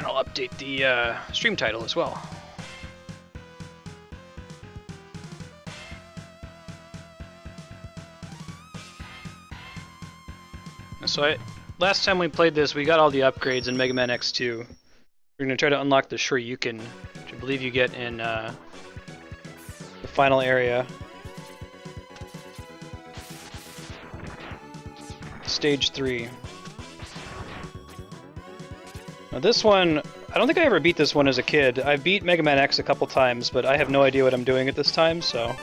And I'll update the stream title as well. So last time we played this, we got all the upgrades in Mega Man X2. We're going to try to unlock the Shoryuken, which I believe you get in the final area. Stage 3. Now this one, I don't think I ever beat this one as a kid. I beat Mega Man X a couple times, but I have no idea what I'm doing at this time, so...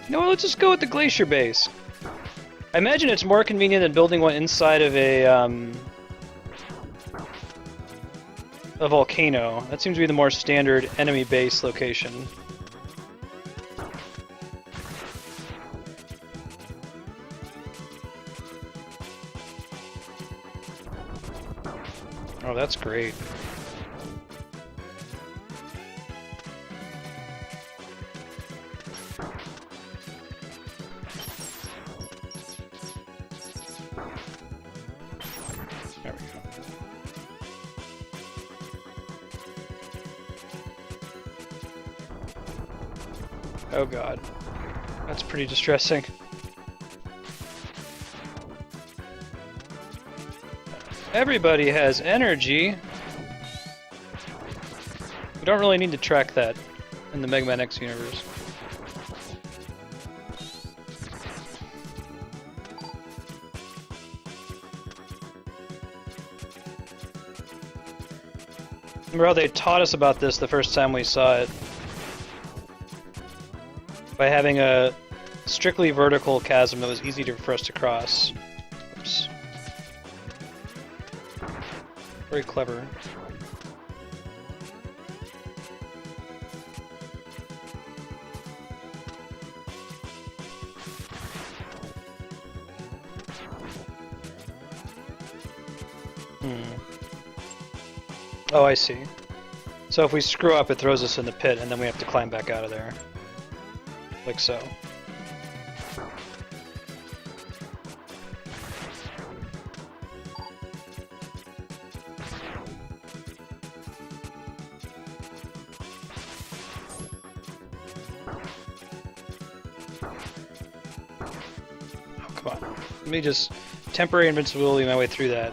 No, let's just go with the glacier base. I imagine it's more convenient than building one inside of a volcano. That seems to be the more standard enemy base location. Oh, that's great. There we go. Oh god. That's pretty distressing. Everybody has energy. We don't really need to track that in the Mega Man X universe. Remember how they taught us about this the first time we saw it? By having a strictly vertical chasm that was easy for us to cross. Oops. Very clever. Oh, I see. So if we screw up, it throws us in the pit, and then we have to climb back out of there. Like so. Oh, come on. Let me just temporary invincibility my way through that.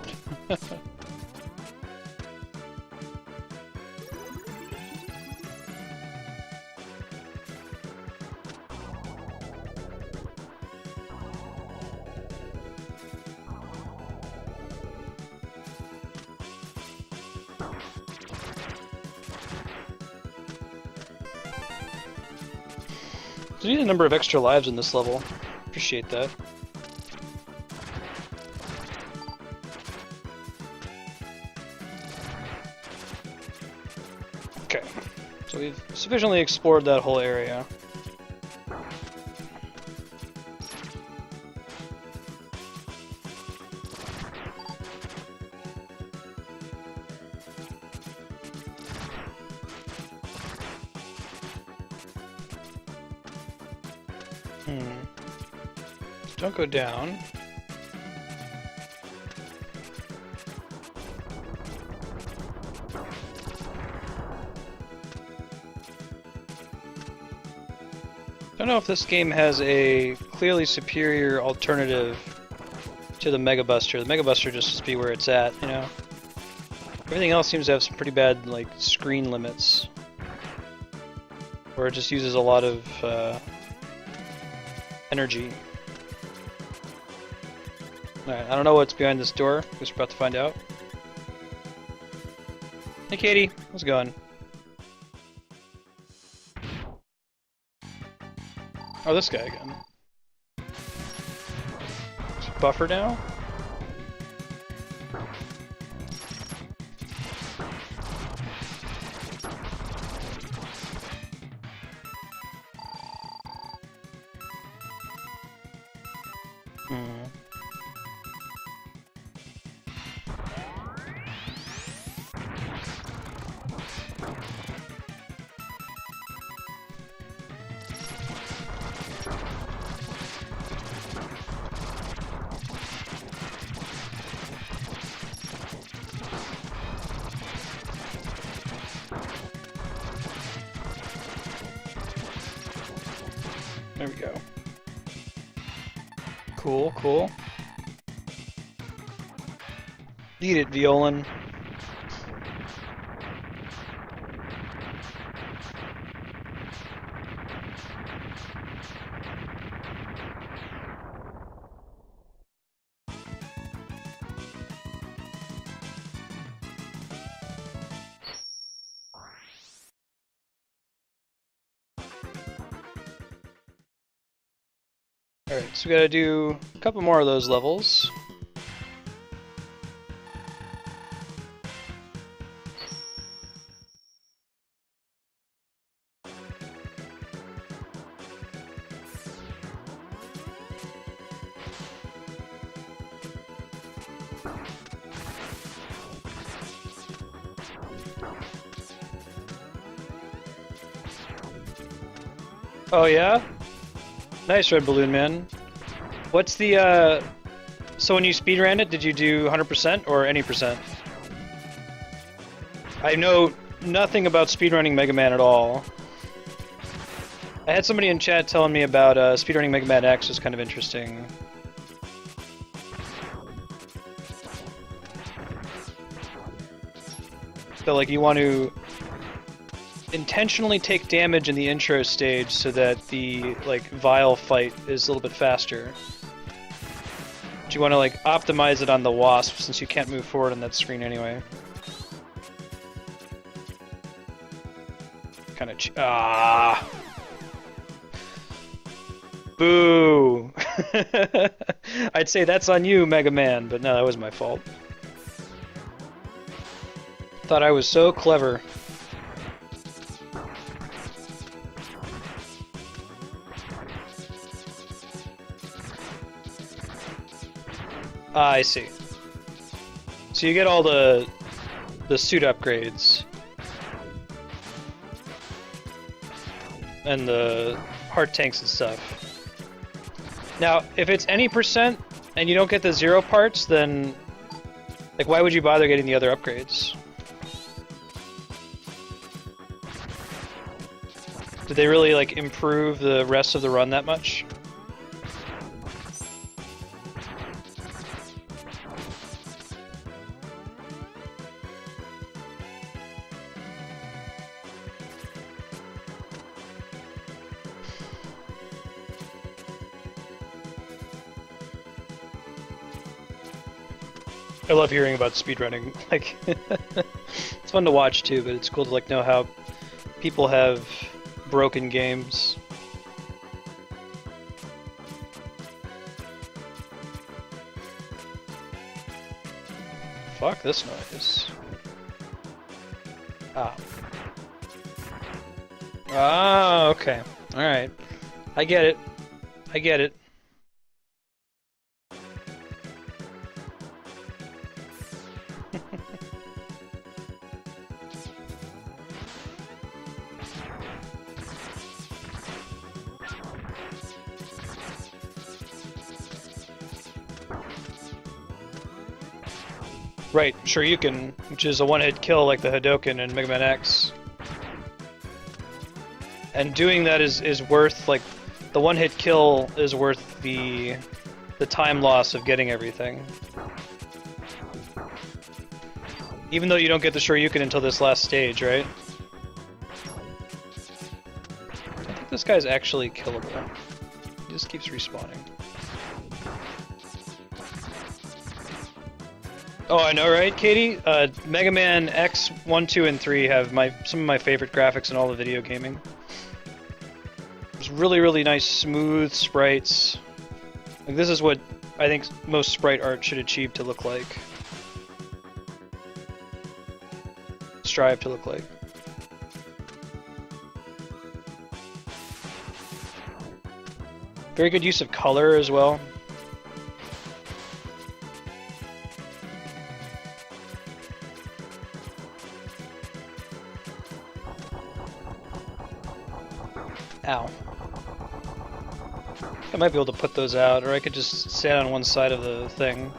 So you need a number of extra lives in this level. Appreciate that. Okay, so we've sufficiently explored that whole area. Don't go down. Don't know if this game has a clearly superior alternative to the Mega Buster. The Mega Buster just must be where it's at, you know? Everything else seems to have some pretty bad, like, screen limits. Where it just uses a lot of, energy. Alright, I don't know what's behind this door. Guess we're about to find out. Hey Katie, how's it going? Oh, this guy again. Is it buffer now? There we go. Cool, cool. Eat it, Violan. Alright, so we gotta do a couple more of those levels. Oh yeah? Nice, Red Balloon Man. What's the, so when you speedran it, did you do 100% or any percent? I know nothing about speedrunning Mega Man at all. I had somebody in chat telling me about speedrunning Mega Man X was kind of interesting. So like you want to intentionally take damage in the intro stage so that the like Vile fight is a little bit faster. But you want to like optimize it on the Wasp since you can't move forward on that screen anyway. Kind of boo! I'd say that's on you, Mega Man, but no, that was my fault. Thought I was so clever. Ah, I see. So you get all the suit upgrades. And the heart tanks and stuff. Now, if it's any percent and you don't get the 0 parts, then like why would you bother getting the other upgrades? Did they really like improve the rest of the run that much? I love hearing about speedrunning. Like, it's fun to watch too, but it's cool to like know how people have broken games. Fuck this noise. Ah. Ah, okay. Alright. I get it. I get it. Right, Shoryuken, which is a one-hit kill like the Hadoken in Mega Man X. And doing that is worth, like, the one-hit kill is worth the time loss of getting everything. Even though you don't get the Shoryuken until this last stage, right? I think this guy's actually killable. He just keeps respawning. Oh, I know, right, Katie? Mega Man X 1, 2, and 3 have some of my favorite graphics in all of video gaming. There's really, really nice, smooth sprites. Like, this is what I think most sprite art should achieve to look like. Strive to look like. Very good use of color as well. Ow. I might be able to put those out, or I could just stand on one side of the thing.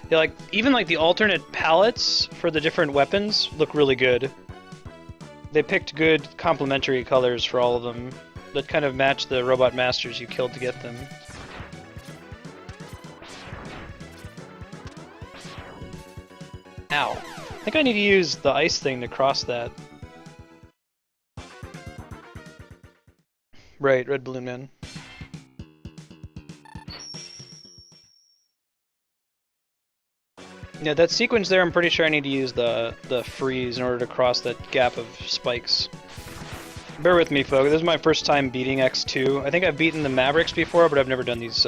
Yeah, like, even like the alternate palettes for the different weapons look really good. They picked good complementary colors for all of them. that kind of match the robot masters you killed to get them. Ow. I think I need to use the ice thing to cross that. Right, Red Balloon Man. Yeah, that sequence there, I'm pretty sure I need to use the freeze in order to cross that gap of spikes. Bear with me, folks. This is my first time beating X2. I think I've beaten the Mavericks before, but I've never done these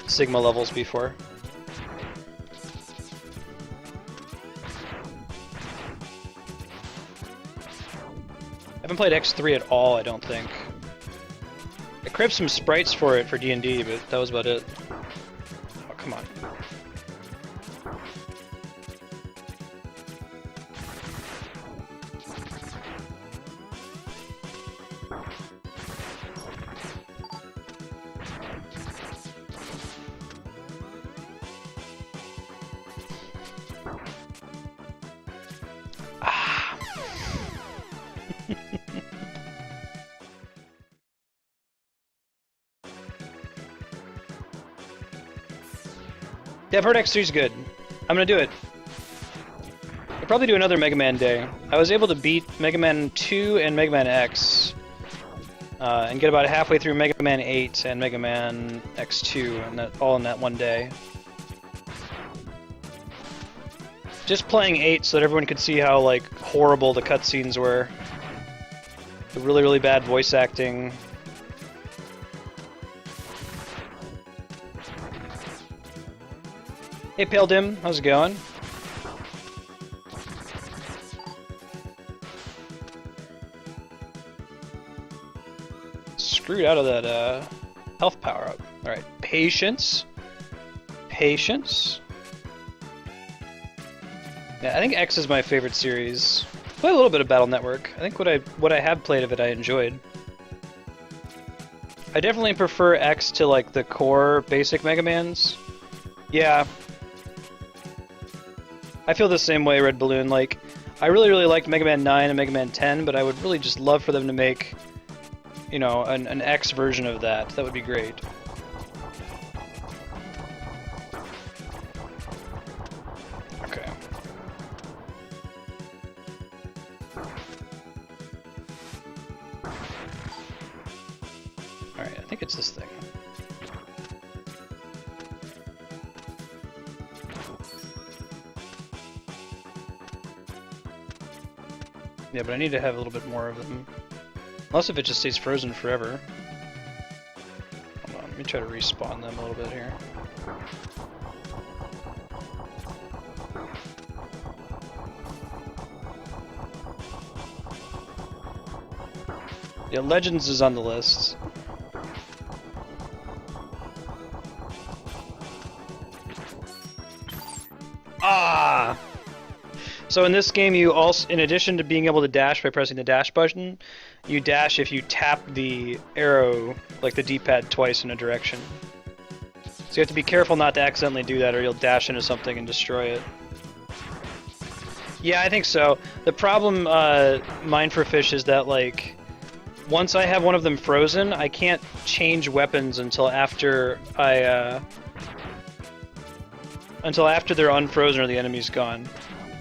Sigma levels before. I haven't played X3 at all, I don't think. I cribbed some sprites for it for D&D, but that was about it. Oh, come on. Yeah, I've heard X3's good. I'm gonna do it. I'll probably do another Mega Man day. I was able to beat Mega Man 2 and Mega Man X, and get about halfway through Mega Man 8 and Mega Man X2, and that all in that one day. Just playing 8 so that everyone could see how like horrible the cutscenes were. The really, really bad voice acting. Hey Pale Dim, how's it going? Screwed out of that health power up. Alright, patience. Patience. Yeah, I think X is my favorite series. I played a little bit of Battle Network. I think what I have played of it I enjoyed. I definitely prefer X to like the core basic Mega Mans. Yeah. I feel the same way, Red Balloon. Like, I really, really liked Mega Man 9 and Mega Man 10, but I would really just love for them to make, you know, an X version of that. That would be great. Okay. Alright, I think it's this thing. Yeah, but I need to have a little bit more of them. Unless if it just stays frozen forever. Hold on, let me try to respawn them a little bit here. Yeah, Legends is on the list. Ah! So in this game, you also, in addition to being able to dash by pressing the dash button, you dash if you tap the arrow, like the D-pad, twice in a direction. So you have to be careful not to accidentally do that, or you'll dash into something and destroy it. Yeah, I think so. The problem, mine for fish, is that like, once I have one of them frozen, I can't change weapons until after they're unfrozen or the enemy's gone.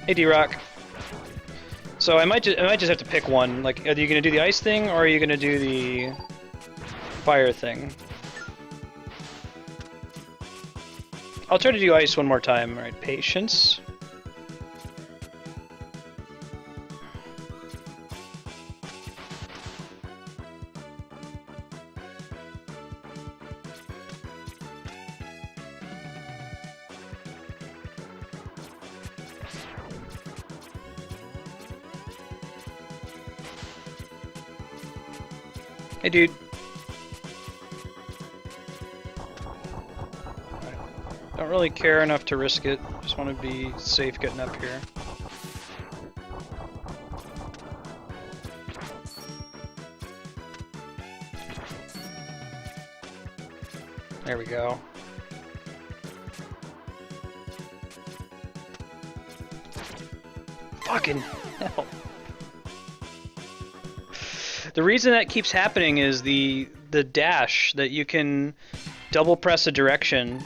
Hey D-Rock. So I might just have to pick one. Like, are you gonna do the ice thing or are you gonna do the fire thing? I'll try to do ice one more time. All right, patience. Hey, dude. Don't really care enough to risk it. Just want to be safe getting up here. There we go. Fucking hell. The reason that keeps happening is the dash, that you can double press a direction.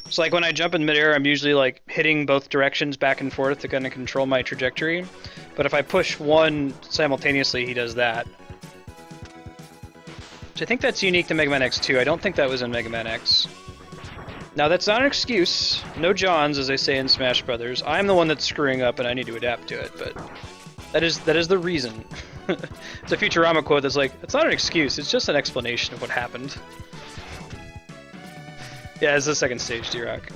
So like when I jump in midair, I'm usually like hitting both directions back and forth to kind of control my trajectory. But if I push one simultaneously, he does that. So I think that's unique to Mega Man X2. I don't think that was in Mega Man X. Now that's not an excuse. No Johns, as they say in Smash Brothers. I'm the one that's screwing up and I need to adapt to it, but that is the reason. It's a Futurama quote that's like, it's not an excuse, it's just an explanation of what happened. Yeah, it's the second stage, D-Rock.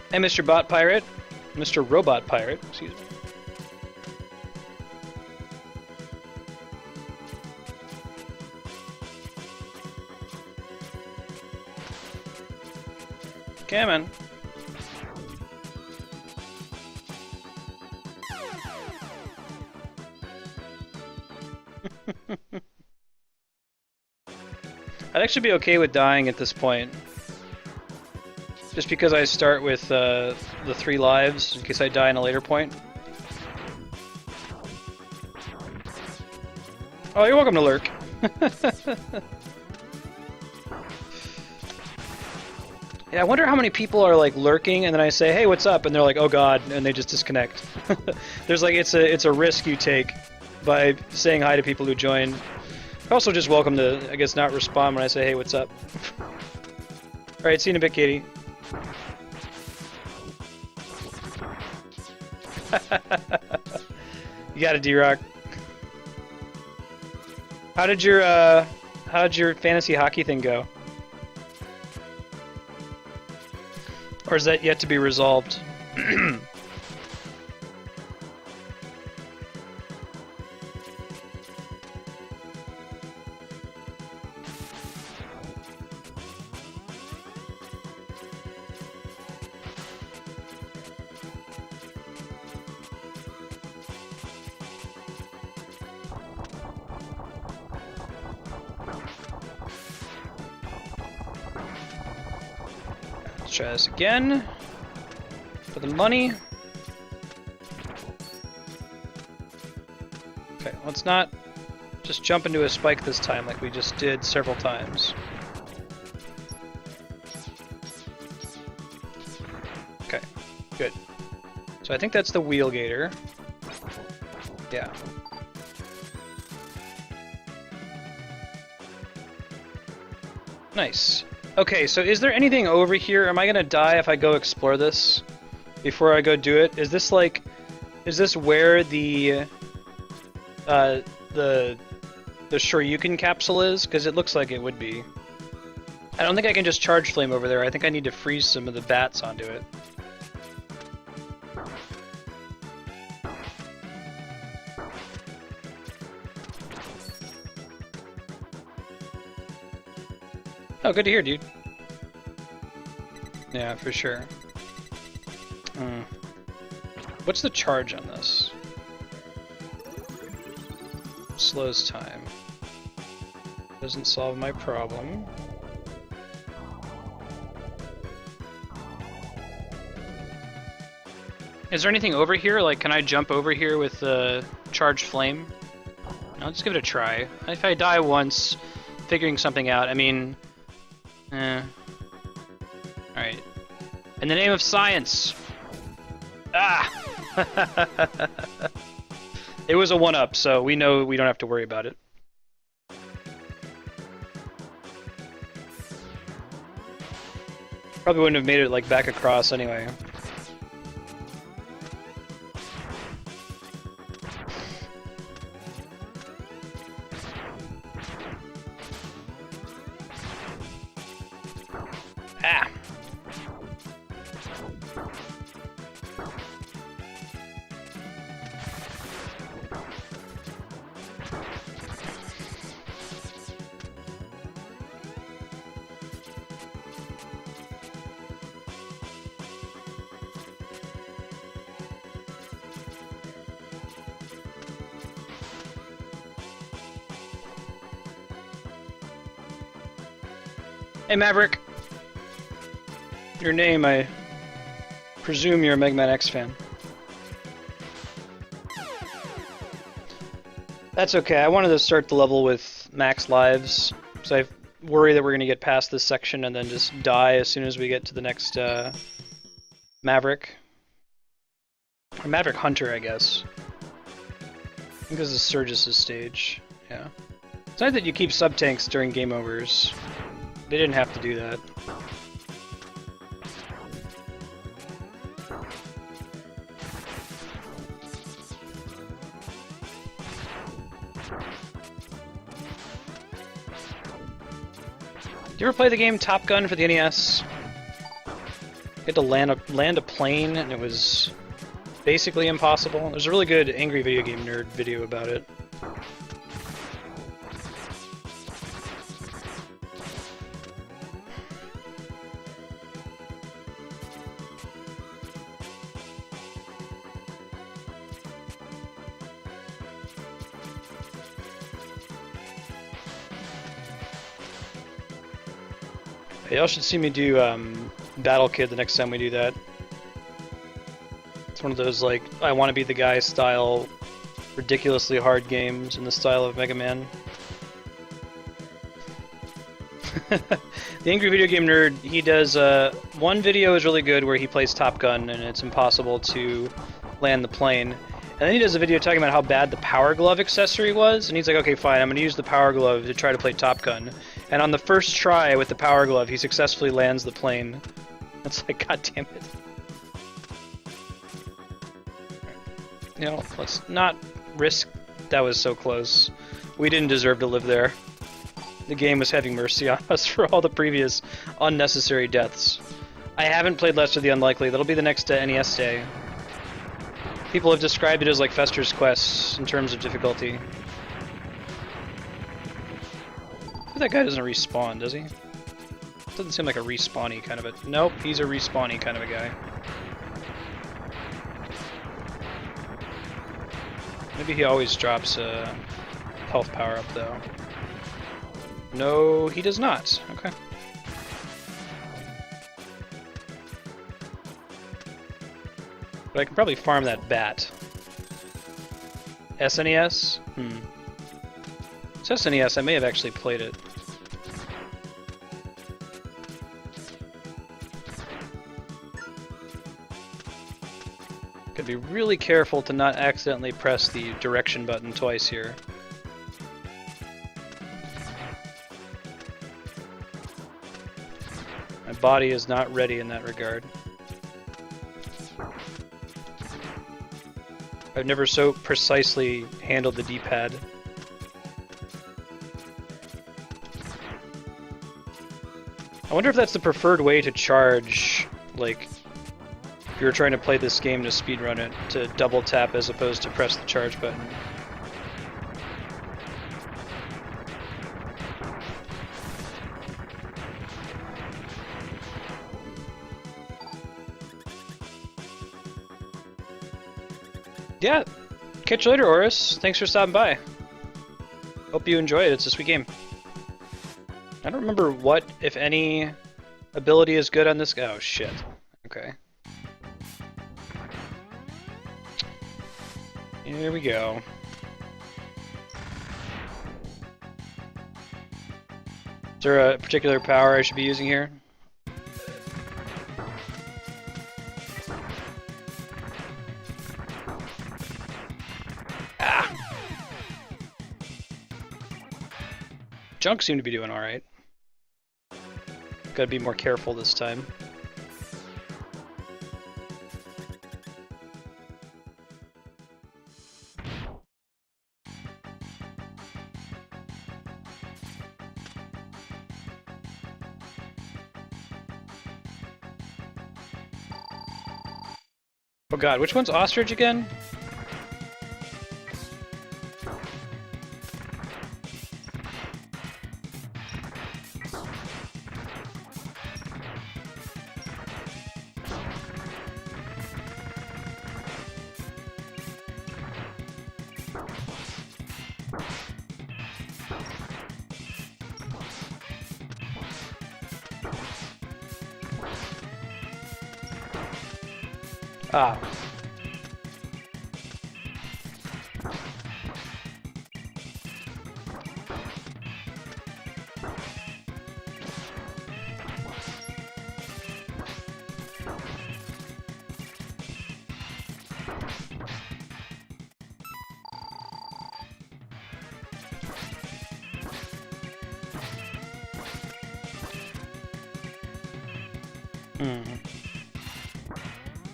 Hey, Mr. Bot Pirate. Mr. Robot Pirate, excuse me. Come on. I'd actually be okay with dying at this point. Just because I start with the 3 lives, in case I die in a later point. Oh, you're welcome to lurk. Yeah, I wonder how many people are like lurking, and then I say, "Hey, what's up?" and they're like, "Oh God," and they just disconnect. There's like it's a risk you take by saying hi to people who join. You're also just welcome to, I guess, not respond when I say, "Hey, what's up?" All right, see you in a bit, Katie. You got it, D-Rock. How'd your fantasy hockey thing go? Or is that yet to be resolved? Let's try this again. For the money. Okay, let's not just jump into a spike this time like we just did several times. Okay, good. So I think that's the wheel gator. Yeah. Nice. Okay, so is there anything over here? Am I gonna die if I go explore this before I go do it? Is this like, is this where the Shoryuken capsule is? Because it looks like it would be. I don't think I can just charge flame over there. I think I need to freeze some of the bats onto it. Oh, good to hear, dude. Yeah, for sure. What's the charge on this? Slows time. Doesn't solve my problem. Is there anything over here? Like, can I jump over here with the charged flame? I'll just give it a try. If I die once, figuring something out, I mean... Alright. In the name of science! Ah! It was a 1-up, so we know we don't have to worry about it. Probably wouldn't have made it, like, back across anyway. Ah! Hey, Maverick. Your name, I presume you're a Mega Man X fan. That's okay. I wanted to start the level with max lives, because I worry that we're going to get past this section and then just die as soon as we get to the next Maverick. Or Maverick Hunter, I guess. I think this is Surges' stage. Yeah. It's nice that you keep sub-tanks during game overs. They didn't have to do that. Did you ever play the game Top Gun for the NES? You had to land a plane, and it was basically impossible. There's a really good Angry Video Game Nerd video about it. Y'all should see me do Battle Kid the next time we do that. It's one of those, like, I want to be the guy style, ridiculously hard games in the style of Mega Man. The Angry Video Game Nerd, he does, one video is really good where he plays Top Gun and it's impossible to land the plane. And then he does a video talking about how bad the Power Glove accessory was, and he's like, okay, fine, I'm going to use the Power Glove to try to play Top Gun. And on the first try with the Power Glove, he successfully lands the plane. It's like, god damn it. You know, let's not risk that was so close. We didn't deserve to live there. The game was having mercy on us for all the previous unnecessary deaths. I haven't played Lesser the Unlikely. That'll be the next NES day. People have described it as like Fester's Quest in terms of difficulty. That guy doesn't respawn, does he? Doesn't seem like a respawny kind of a... Nope, he's a respawny kind of a guy. Maybe he always drops a health power-up, though. No, he does not. Okay. But I can probably farm that bat. SNES? It's SNES, I may have actually played it. Gotta be really careful to not accidentally press the direction button twice here. My body is not ready in that regard. I've never so precisely handled the D-pad. I wonder if that's the preferred way to charge, like, if you're trying to play this game to speedrun it, to double tap as opposed to press the charge button. Yeah, catch you later, Oris. Thanks for stopping by. Hope you enjoy it. It's a sweet game. I don't remember what, if any, ability is good on this guy. Oh, shit. Okay. Here we go. Is there a particular power I should be using here? Ah! Junk seemed to be doing alright. Gotta be more careful this time. Oh god, which one's Ostrich again? Ah.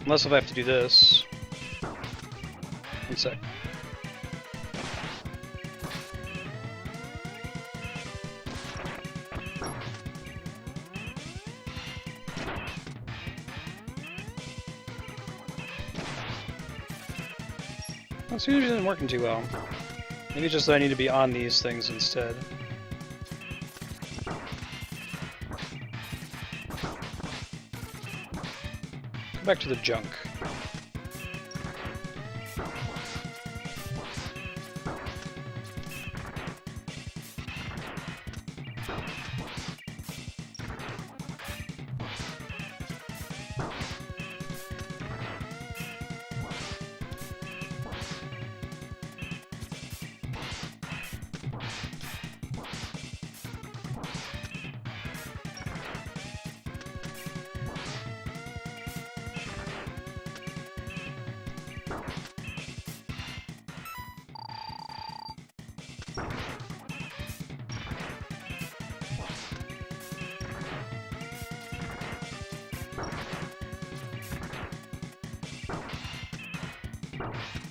Unless if I have to do this. One sec. Well, it seems isn't working too well. Maybe it's just that I need to be on these things instead. Go back to the junk.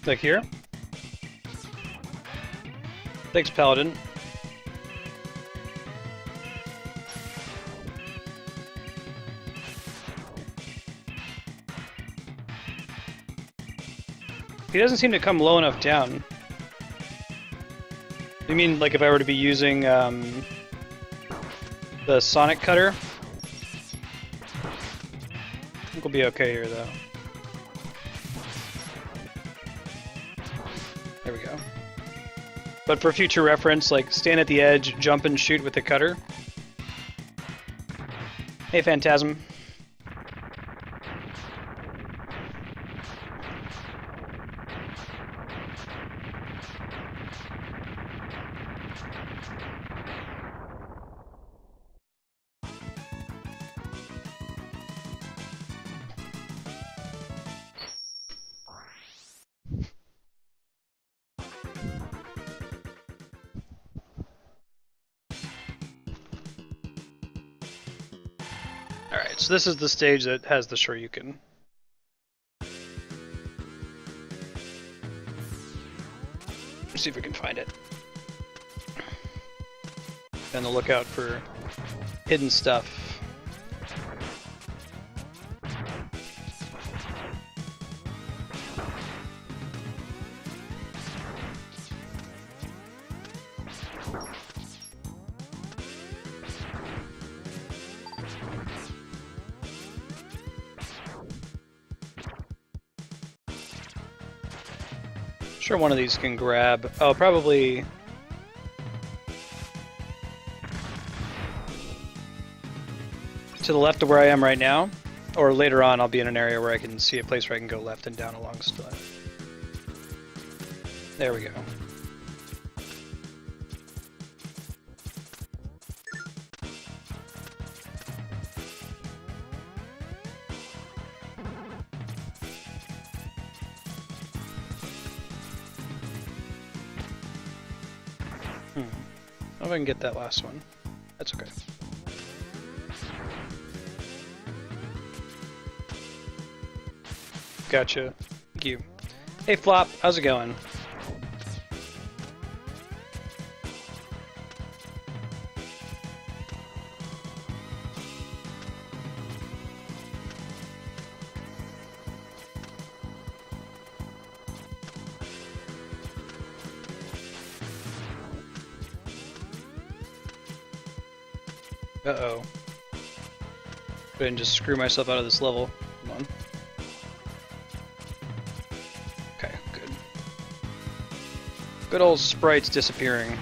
Like here? Thanks, Paladin. He doesn't seem to come low enough down. You mean like if I were to be using the Sonic Cutter? I think we'll be okay here though. There we go. But for future reference, like stand at the edge, jump and shoot with the cutter. Hey, Phantasm. Alright, so this is the stage that has the Shoryuken. Let's see if we can find it. And the lookout for hidden stuff. Sure, one of these can grab. Oh, probably. To the left of where I am right now, or later on, I'll be in an area where I can see a place where I can go left and down along still. There we go. I don't know if I can get that last one. That's okay. Gotcha. Thank you. Hey Flop, how's it going? Uh-oh. I didn't just screw myself out of this level. Come on. Okay, good. Good old sprites disappearing.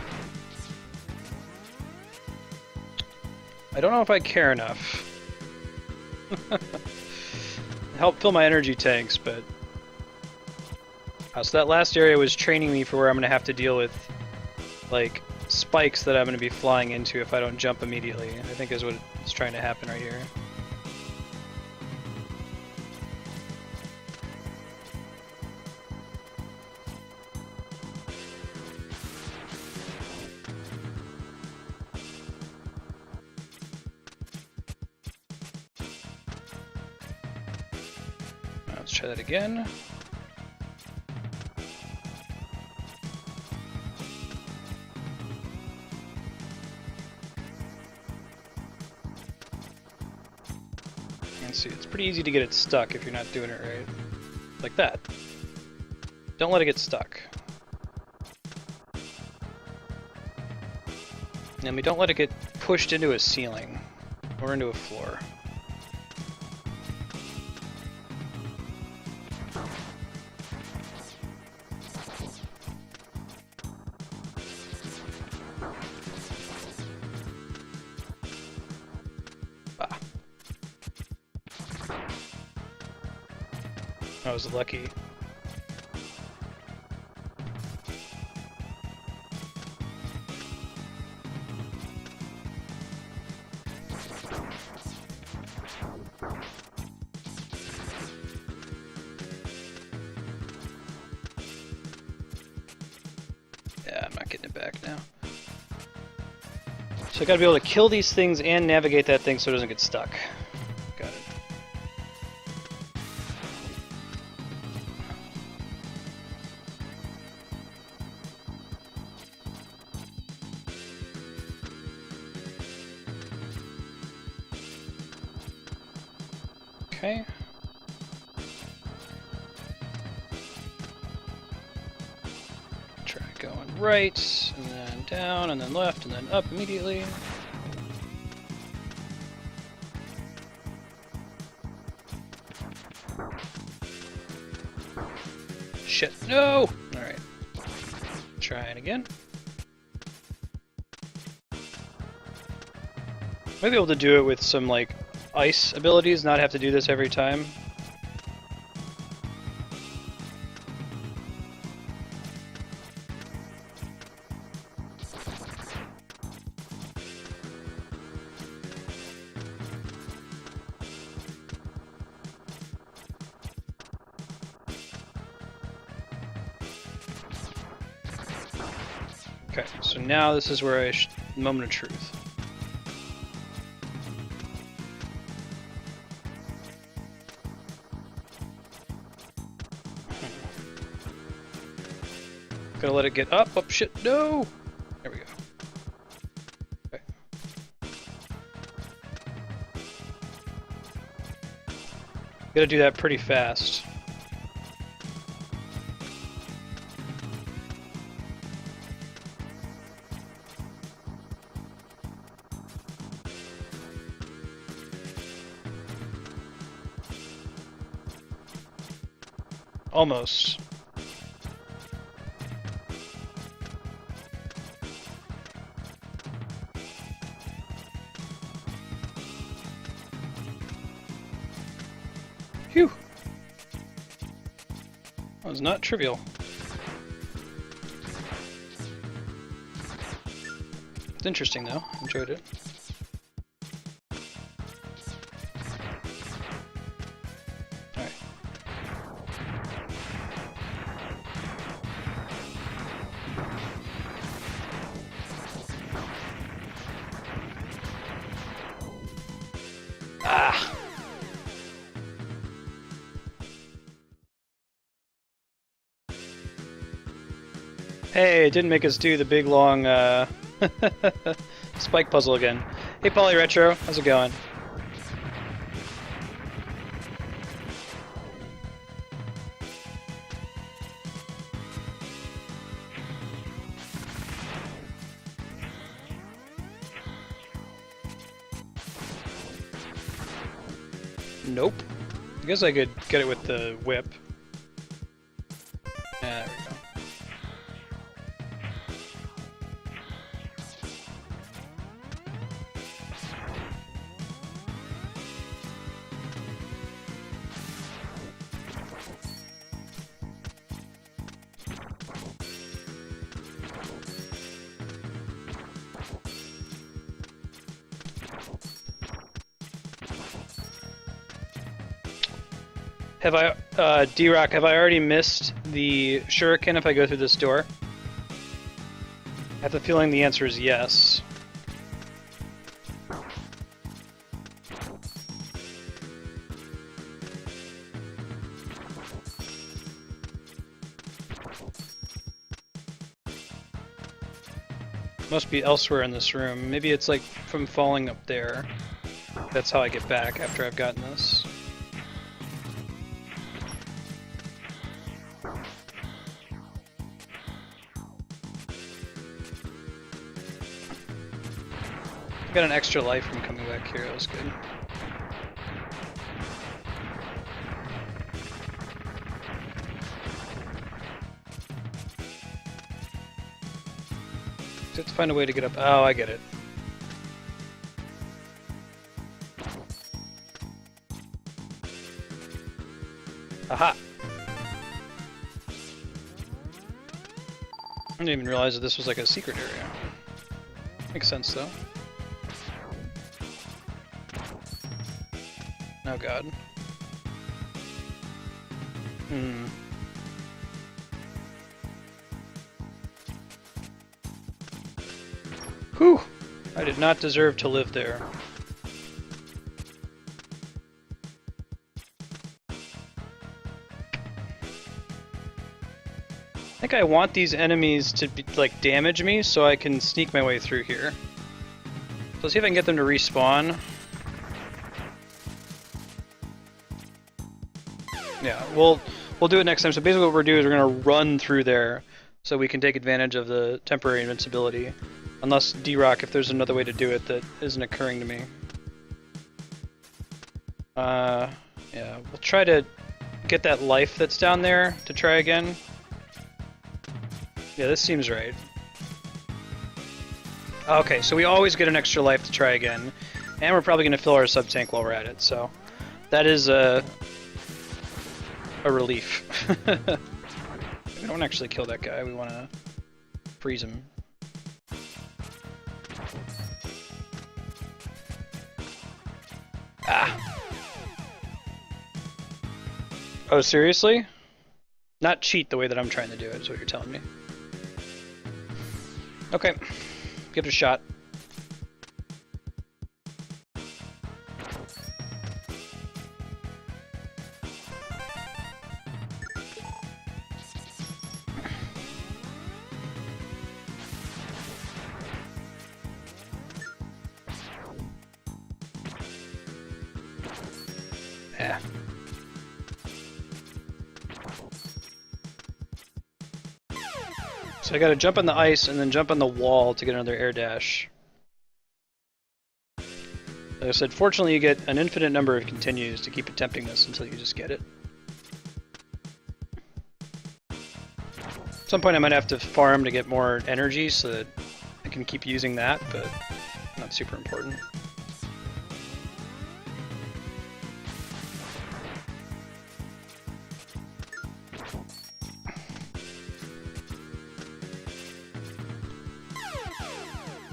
I don't know if I care enough. help fill my energy tanks, but... so that last area was training me for where I'm going to have to deal with, like, spikes that I'm going to be flying into if I don't jump immediately, I think is what is trying to happen right here. Let's try that again. See, it's pretty easy to get it stuck if you're not doing it right. Like that. Don't let it get stuck. And we don't let it get pushed into a ceiling or into a floor. I was lucky. Yeah, I'm not getting it back now. So I gotta be able to kill these things and navigate that thing so it doesn't get stuck. Got it. Okay. Try going right, and then down, and then left, and then up immediately. Shit, no! Alright. Trying again. Might be able to do it with some, like, ice abilities, not have to do this every time. Okay, so now this is where moment of truth. Gotta let it get up. Oh shit, no! There we go. Okay. Gotta do that pretty fast. Almost. Phew. That was not trivial. It's interesting though. Enjoyed it. Alright. Ah! Hey, it didn't make us do the big long spike puzzle again. Hey Poly Retro, how's it going? Nope. I guess I could get it with the whip. There we go. Have I, D-Rock, have I already missed the shuriken if I go through this door? I have the feeling the answer is yes. Must be elsewhere in this room. Maybe it's like from falling up there. That's how I get back after I've gotten this. I got an extra life from coming back here, that was good. Just have to find a way to get up. Oh, I get it. Aha! I didn't even realize that this was like a secret area. Makes sense though. Oh god. Whew! I did not deserve to live there. I think I want these enemies to be, like, damage me so I can sneak my way through here. So let's see if I can get them to respawn. Yeah, we'll do it next time. So basically what we're doing is we're going to run through there so we can take advantage of the temporary invincibility. Unless, D-Rock, if there's another way to do it that isn't occurring to me. Yeah, we'll try to get that life that's down there to try again. Yeah, this seems right. Okay, so we always get an extra life to try again. And we're probably going to fill our sub-tank while we're at it, so... That is a relief. We don't actually kill that guy, we want to freeze him. Ah! Oh, seriously? Not cheat the way that I'm trying to do it, is what you're telling me. Okay, give it a shot. Yeah. So I gotta jump on the ice and then jump on the wall to get another air dash. Like I said, fortunately you get an infinite number of continues to keep attempting this until you just get it. At some point I might have to farm to get more energy so that I can keep using that, but not super important.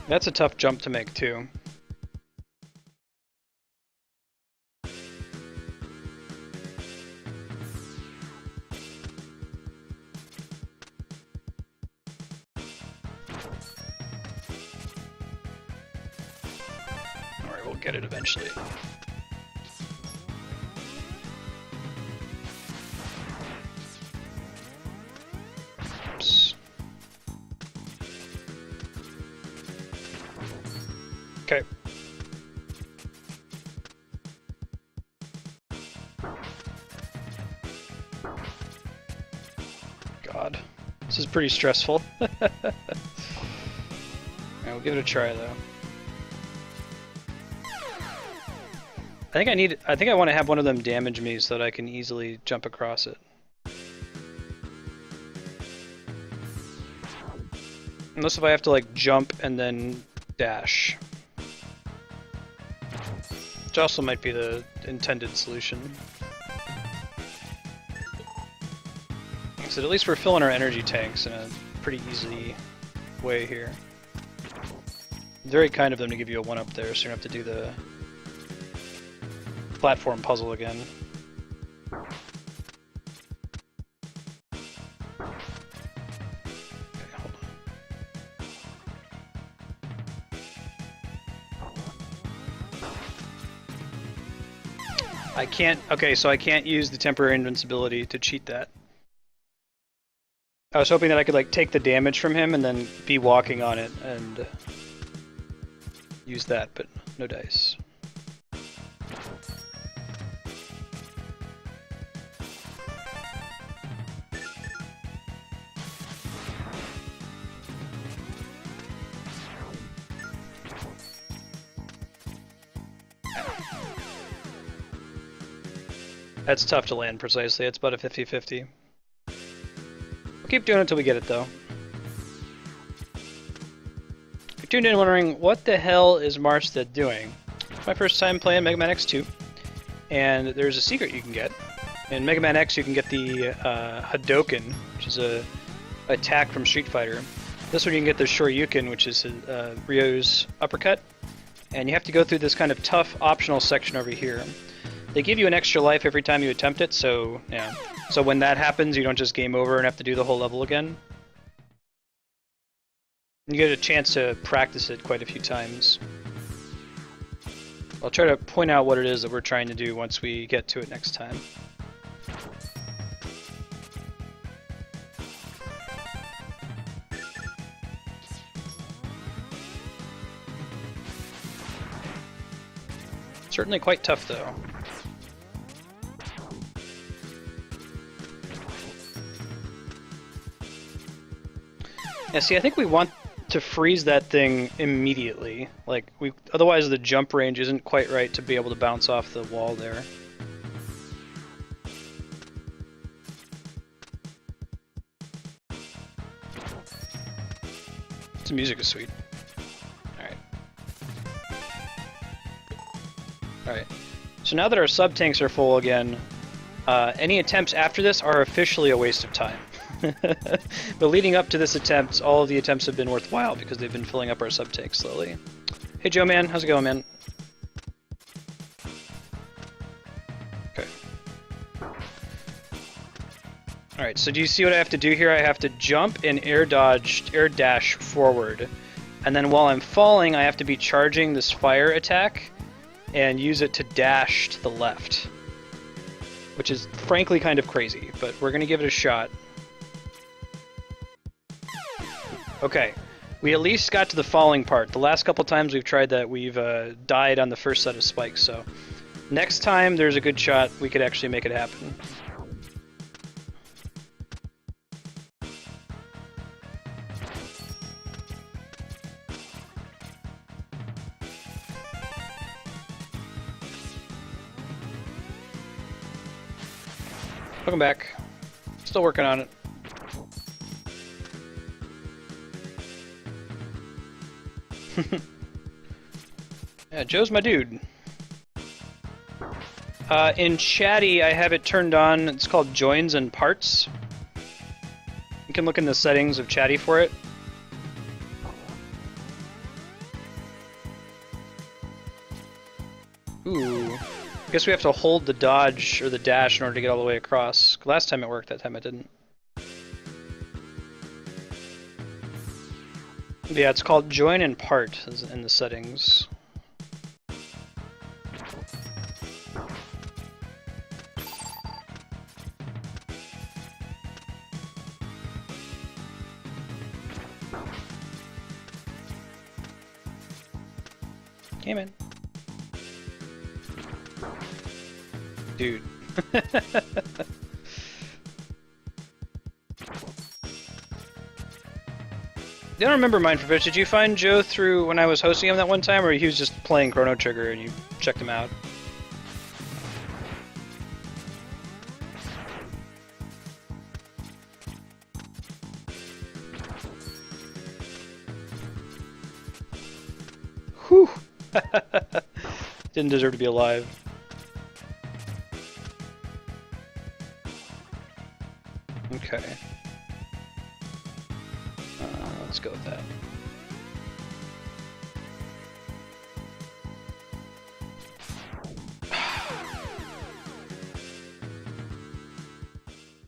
That's a tough jump to make, too. Alright, we'll get it eventually. Oops. Okay. God. This is pretty stressful. Alright, we'll give it a try though. I think I want to have one of them damage me so that I can easily jump across it. Unless if I have to like jump and then dash. Which also might be the intended solution. So at least we're filling our energy tanks in a pretty easy way here. Very kind of them to give you a 1-up there, so you don't have to do the platform puzzle again. I can't. Okay, so I can't use the temporary invincibility to cheat that. I was hoping that I could like take the damage from him and then be walking on it and use that, but no dice. That's tough to land precisely. It's about a 50-50. We'll keep doing it until we get it, though. If you're tuned in wondering, what the hell is Marstead doing? It's my first time playing Mega Man X2, and there's a secret you can get. In Mega Man X, you can get the Hadoken, which is a attack from Street Fighter. This one you can get the Shoryuken, which is Ryo's uppercut. And you have to go through this kind of tough optional section over here. They give you an extra life every time you attempt it, so yeah. So when that happens, you don't just game over and have to do the whole level again. You get a chance to practice it quite a few times. I'll try to point out what it is that we're trying to do once we get to it next time. Certainly quite tough, though. Yeah, see, I think we want to freeze that thing immediately. Like, otherwise the jump range isn't quite right to be able to bounce off the wall there. The music is sweet. Alright. Alright. So now that our sub-tanks are full again, any attempts after this are officially a waste of time. But leading up to this attempt, all of the attempts have been worthwhile because they've been filling up our sub-tanks slowly. Hey Joe man, how's it going, man? Okay. Alright, so do you see what I have to do here? I have to jump and air dash forward. And then while I'm falling, I have to be charging this fire attack and use it to dash to the left. Which is frankly kind of crazy, but we're gonna give it a shot. Okay, we at least got to the falling part. The last couple times we've tried that, we've died on the first set of spikes, so next time there's a good shot we could actually make it happen. Welcome back. Still working on it. Yeah, Joe's my dude. In Chatty, I have it turned on. It's called Joins and Parts. You can look in the settings of Chatty for it. Ooh. I guess we have to hold the dodge or the dash in order to get all the way across. Last time it worked, that time it didn't. Yeah, it's called Join and Part in the settings. Came in. Dude. I don't remember mine for Fish. Did you find Joe through when I was hosting him that one time, or he was just playing Chrono Trigger and you checked him out? Whew! Didn't deserve to be alive. Okay. Let's go with that.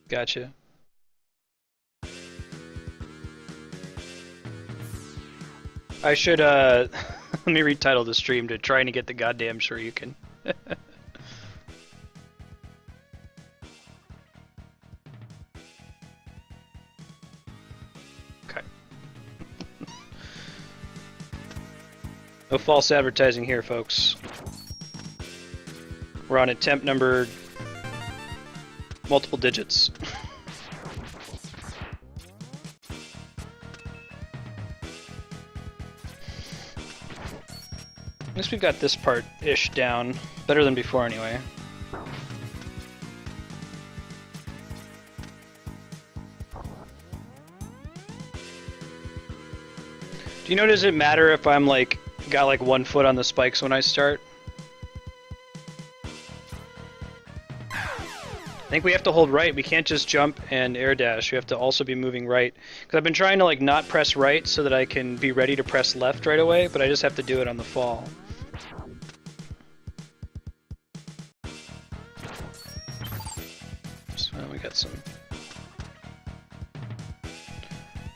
Gotcha. I should, let me retitle the stream to trying to get the goddamn Shoryuken. No false advertising here, folks. We're on attempt number multiple digits. At least we've got this part-ish down. Better than before, anyway. Do you know, does it matter if I'm like got like 1 foot on the spikes when I start? I think we have to hold right. We can't just jump and air dash. We have to also be moving right. Because I've been trying to like not press right so that I can be ready to press left right away, but I just have to do it on the fall. So we got some...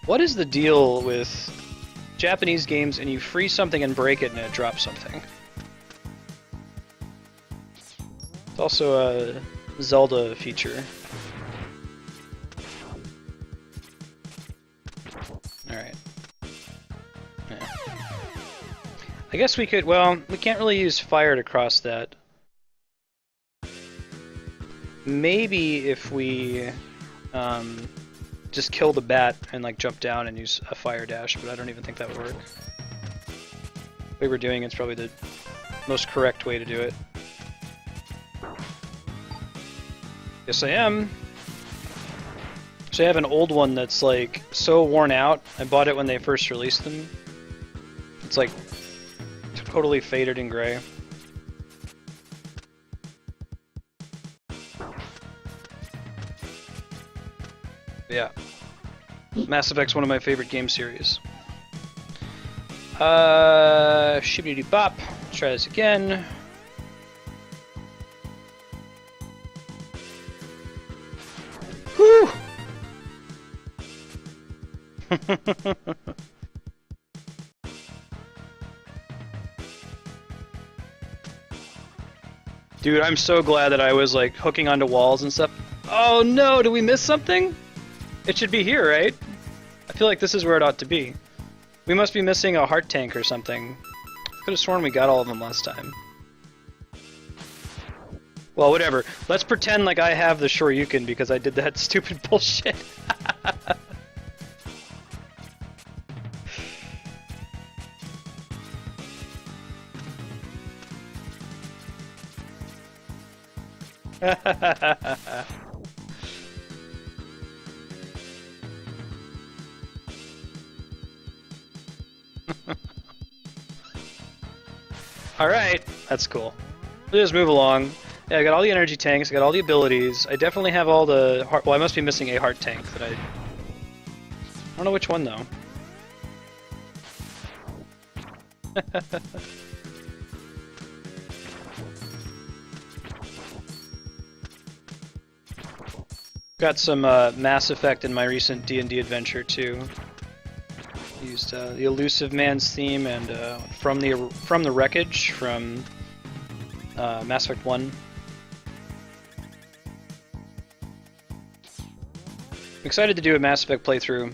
What is the deal with Japanese games and you freeze something and break it and it drops something? It's also a Zelda feature. Alright. Yeah. I guess we could, well, we can't really use fire to cross that. Maybe if we just kill the bat and like jump down and use a fire dash, but I don't even think that would work. The way we're doing it's probably the most correct way to do it. Yes, I am. So I have an old one that's like so worn out. I bought it when they first released them. It's like totally faded and gray. Yeah. Mass Effect's one of my favorite game series. Shibbity bop. Let's try this again. Whew! Dude, I'm so glad that I was like hooking onto walls and stuff. Oh no, did we miss something? It should be here, right? I feel like this is where it ought to be. We must be missing a heart tank or something. Could have sworn we got all of them last time. Well, whatever. Let's pretend like I have the Shoryuken because I did that stupid bullshit. Alright, that's cool. We'll just move along. Yeah, I got all the energy tanks, I got all the abilities. I definitely have all the heart. Well, I must be missing a heart tank that I don't know which one though. Got some Mass Effect in my recent D&D adventure too. Used the Elusive Man's theme and from the wreckage from Mass Effect 1. I'm excited to do a Mass Effect playthrough. I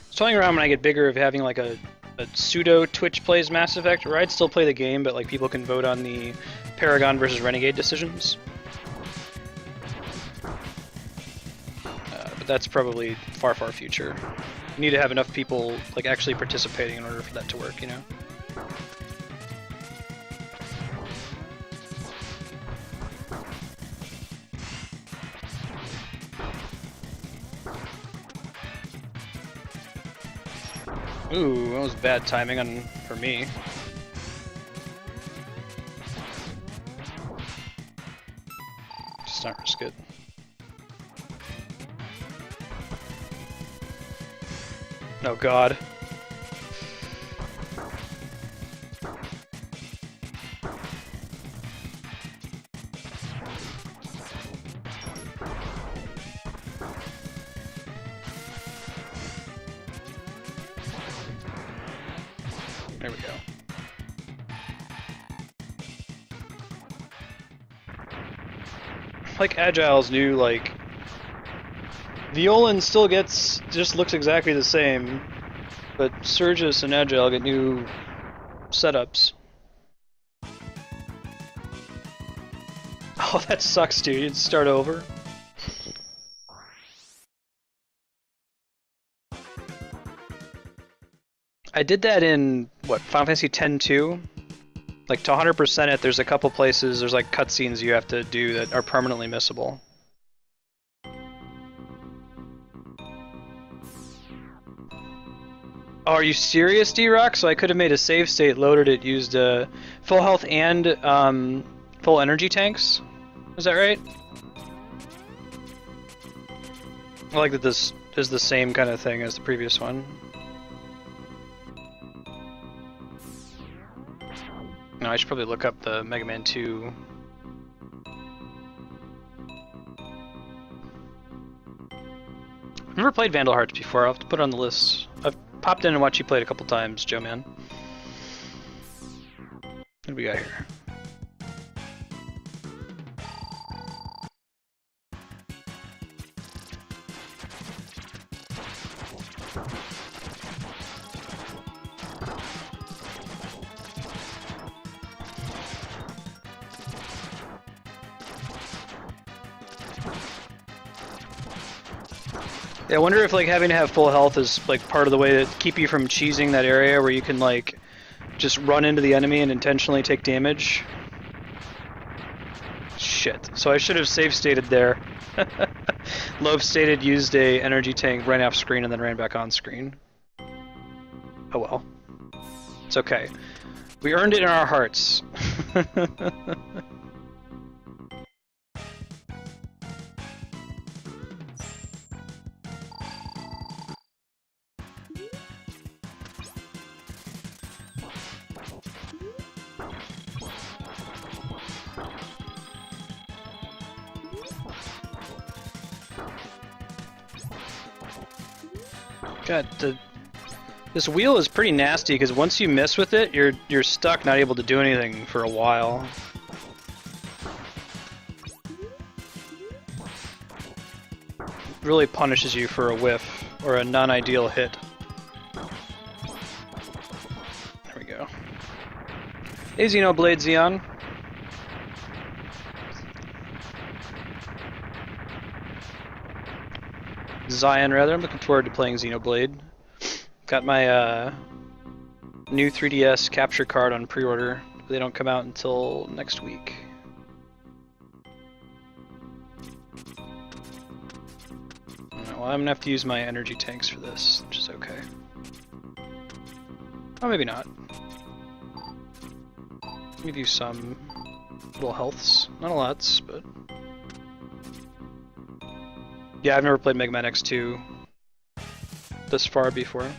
was toying around when I get bigger of having like a pseudo Twitch plays Mass Effect, where I'd still play the game, but like people can vote on the Paragon versus Renegade decisions. But that's probably far, far future. You need to have enough people like actually participating in order for that to work, you know? Ooh, that was bad timing for me. Just not risk it. Oh god. There we go. Like Agile's new, like, Violan still just looks exactly the same, but Surges and Agile get new setups. Oh, that sucks, dude. You'd start over. I did that in, what, Final Fantasy X-2? Like, to 100% it, there's a couple places, there's like cutscenes you have to do that are permanently missable. Oh, are you serious, D-Rock? So I could have made a save state, loaded it, used full health and full energy tanks? Is that right? I like that this is the same kind of thing as the previous one. No, I should probably look up the Mega Man 2. I've never played Vandal Hearts before. I'll have to put it on the list. I've popped in and watched you play it a couple times, Joe Man. What do we got here? Yeah, I wonder if like having to have full health is like part of the way to keep you from cheesing that area where you can like just run into the enemy and intentionally take damage. Shit. So I should have save stated there. Loaf stated, used a energy tank, ran off screen, and then ran back on screen. Oh well. It's okay. We earned it in our hearts. God, this wheel is pretty nasty because once you miss with it, you're stuck, not able to do anything for a while. Really punishes you for a whiff or a non-ideal hit. There we go. Hey Xenoblade Xeon. Zion, rather. I'm looking forward to playing Xenoblade. Got my new 3DS capture card on pre-order. They don't come out until next week. Well, I'm gonna have to use my energy tanks for this, which is okay. Oh, maybe not. Give you some little healths. Not a lots, but... Yeah, I've never played Mega Man X2 this far before.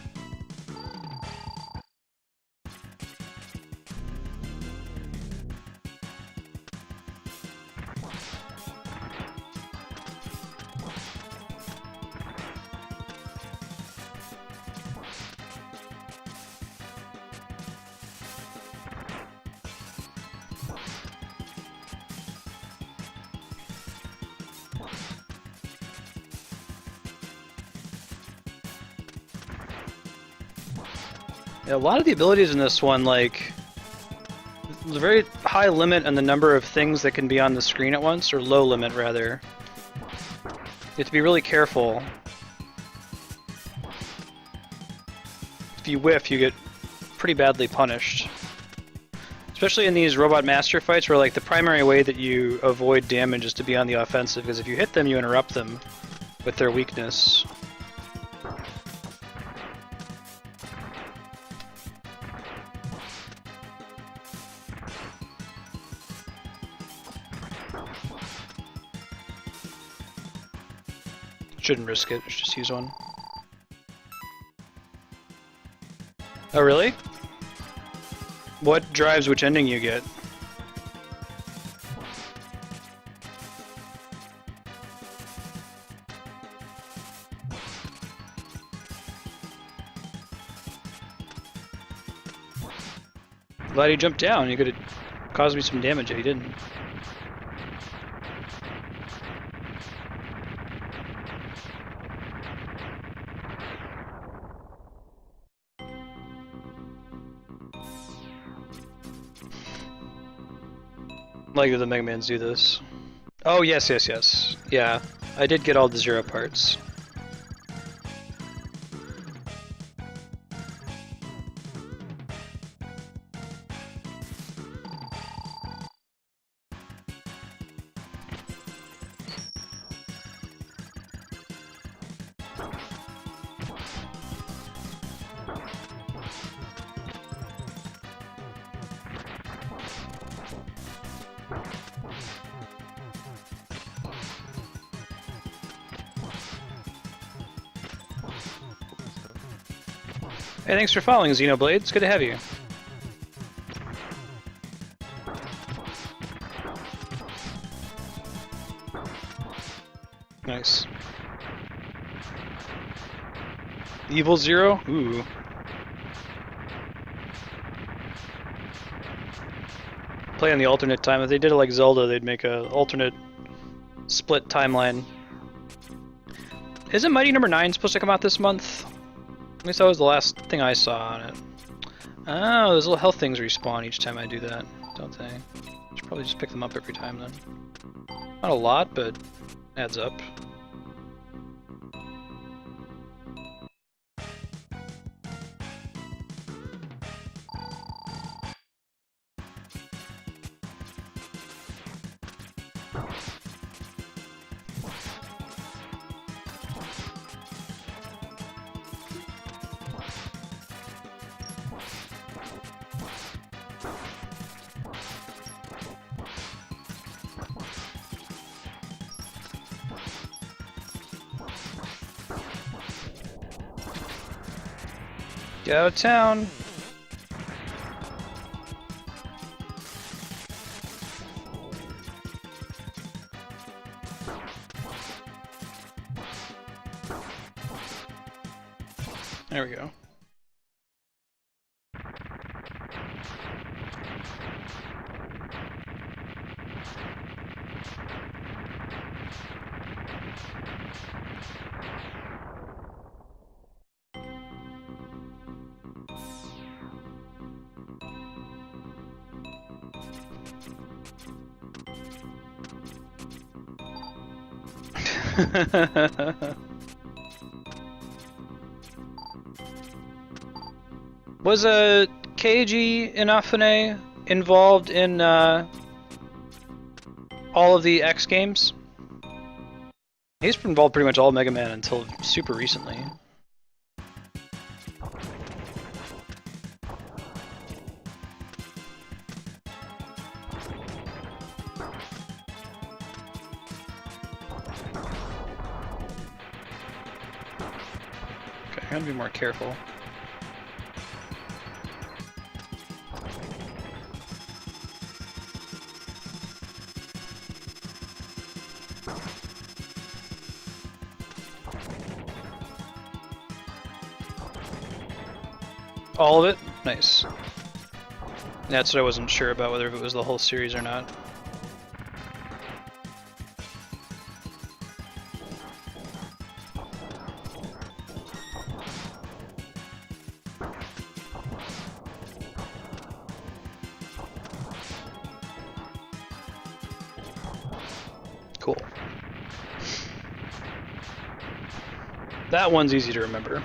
Yeah, a lot of the abilities in this one, like, there's a very high limit on the number of things that can be on the screen at once, or low limit rather. You have to be really careful. If you whiff, you get pretty badly punished. Especially in these Robot Master fights where like the primary way that you avoid damage is to be on the offensive, because if you hit them, you interrupt them with their weakness. Shouldn't risk it, just use one. Oh really? What drives which ending you get? Glad he jumped down, he could have caused me some damage if he didn't. Like the Mega Mans do this. Oh, yes, yes, yes. Yeah, I did get all the Zero parts. Hey, thanks for following, Xenoblade. It's good to have you. Nice. Evil Zero? Ooh. Play on the alternate time. If they did it like Zelda, they'd make a alternate split timeline. Isn't Mighty Number 9 supposed to come out this month? At least that was the last thing I saw on it. Oh, those little health things respawn each time I do that, don't they? I should probably just pick them up every time then. Not a lot, but adds up. Get out of town! There we go. Was Keiji Inafune involved in all of the X games? He's been involved pretty much all Mega Man until super recently. Okay, I gotta be more careful. All of it? Nice. That's what I wasn't sure about, whether it was the whole series or not. Cool. That one's easy to remember.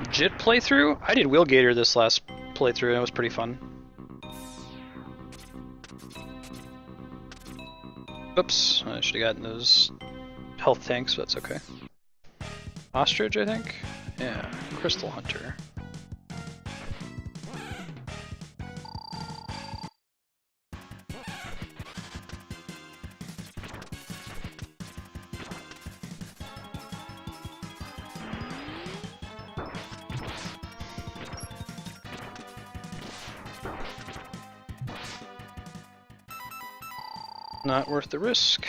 JIT playthrough? I did Wheelgator this last playthrough and it was pretty fun. Oops, I should have gotten those health tanks, but that's okay. Ostrich, I think? Yeah, Crystal Hunter. Not worth the risk.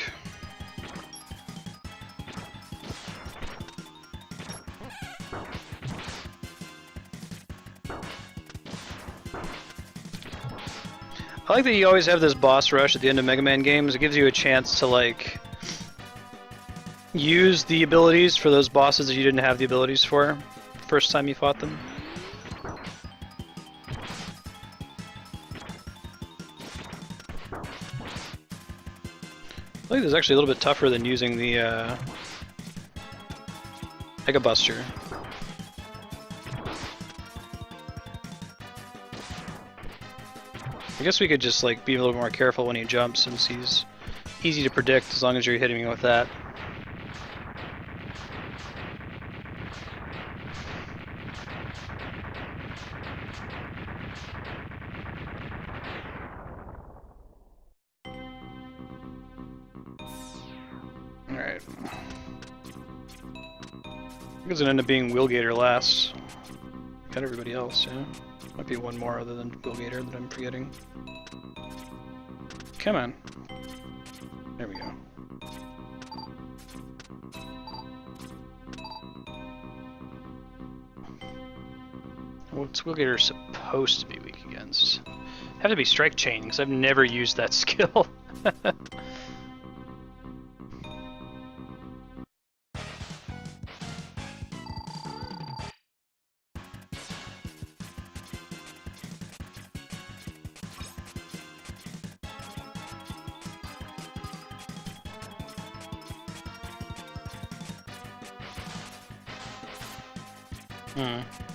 I like that you always have this boss rush at the end of Mega Man games. It gives you a chance to like use the abilities for those bosses that you didn't have the abilities for first time you fought them. I think this is actually a little bit tougher than using the Mega Buster. I guess we could just like be a little more careful when he jumps, since he's easy to predict as long as you're hitting me with that. Alright. I think it's gonna end up being Wheelgator last. Got everybody else, yeah. Might be one more other than Wheelgator that I'm forgetting. Come on. There we go. What's Wheelgator supposed to be weak against? Have to be Strike Chain, because I've never used that skill.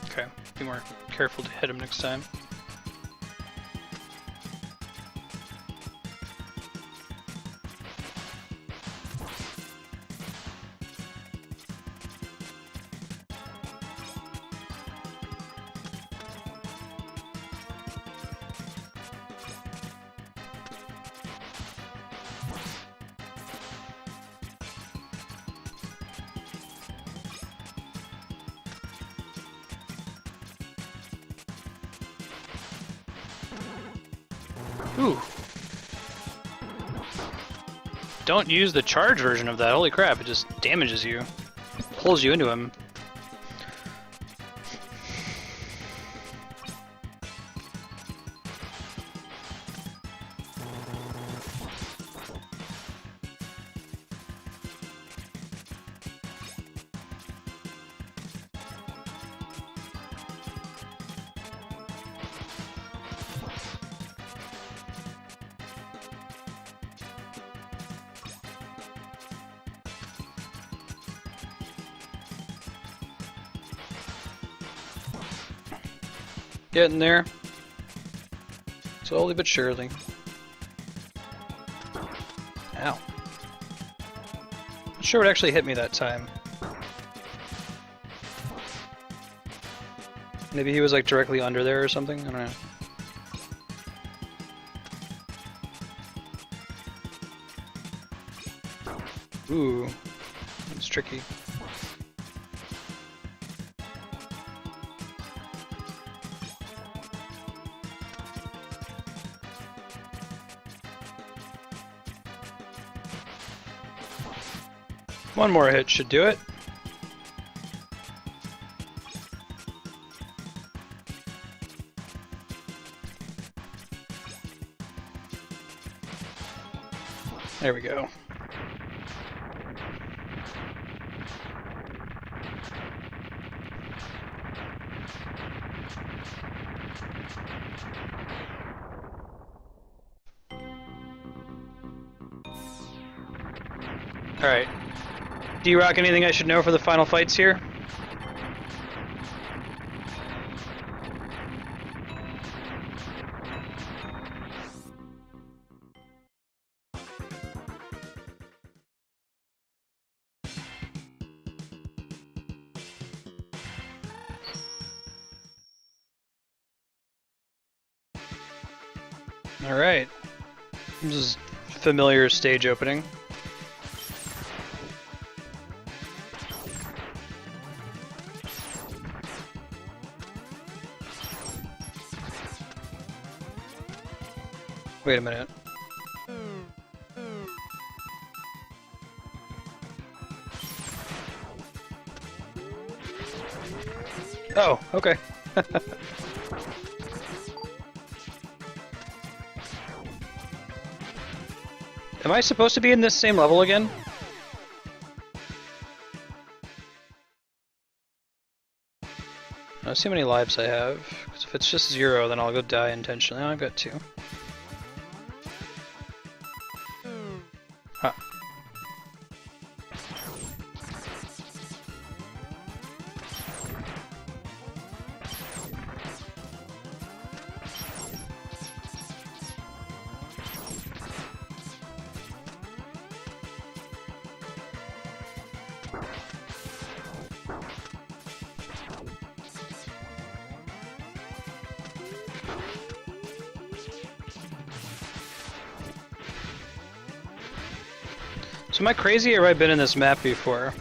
Okay. Be more careful to hit him next time. Ooh. Don't use the charge version of that, holy crap, it just damages you. Pulls you into him. Getting there. Slowly but surely. Ow. Not sure what actually hit me that time. Maybe he was like directly under there or something? I don't know. Ooh. It's tricky. One more hit should do it. There we go. All right. D-Rock, anything I should know for the final fights here? All right. This is familiar stage opening. Wait a minute. Oh, okay. Am I supposed to be in this same level again? Let's see how many lives I have. 'Cause if it's just 0, then I'll go die intentionally. Oh, I've got 2. Huh. So am I crazy or have I been in this map before?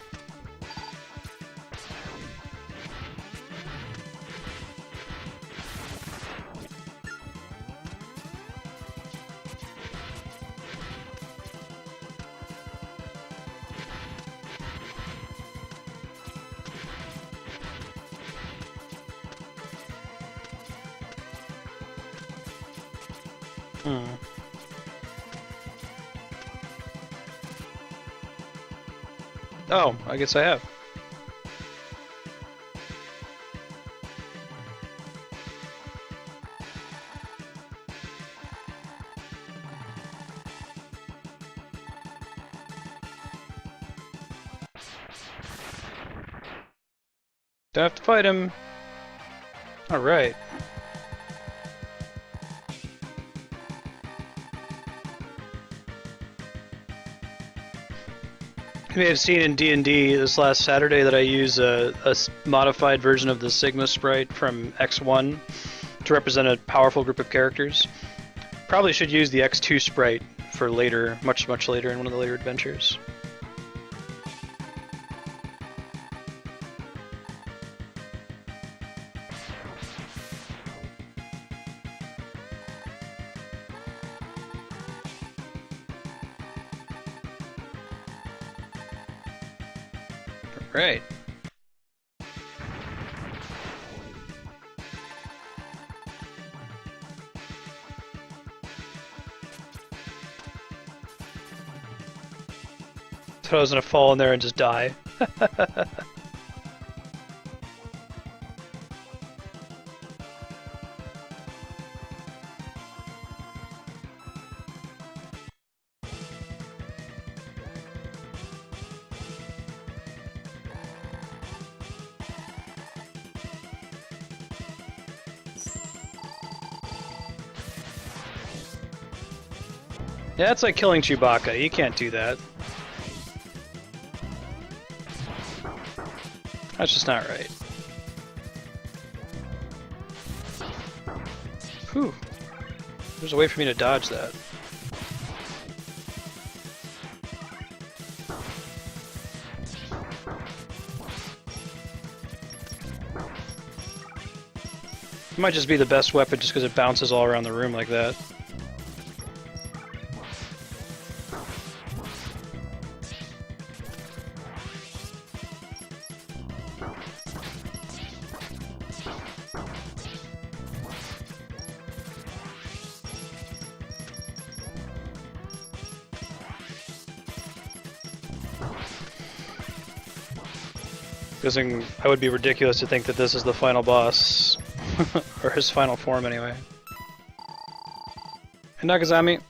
Hmm. Oh, I guess I have. Don't have to fight him. Alright. You may have seen in D&D this last Saturday that I use a modified version of the Sigma sprite from X1 to represent a powerful group of characters. Probably should use the X2 sprite for later, much later in one of the later adventures. Right. So I was gonna fall in there and just die. Yeah, it's like killing Chewbacca. You can't do that. That's just not right. Whew. There's a way for me to dodge that. It might just be the best weapon just because it bounces all around the room like that. Because I would be ridiculous to think that this is the final boss, or his final form anyway. Hey Nakazami.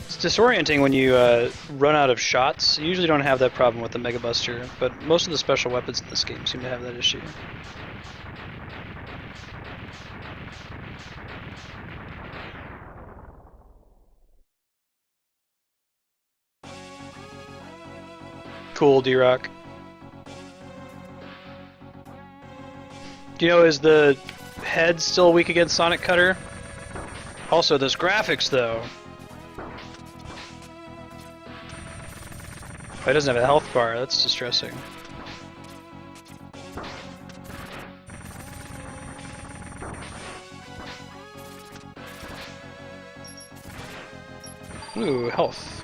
It's disorienting when you run out of shots. You usually don't have that problem with the Mega Buster, but most of the special weapons in this game seem to have that issue. Cool, D-Rock. Do you know, is the head still weak against Sonic Cutter? Also, those graphics, though. Oh, it doesn't have a health bar, that's distressing. Ooh, health.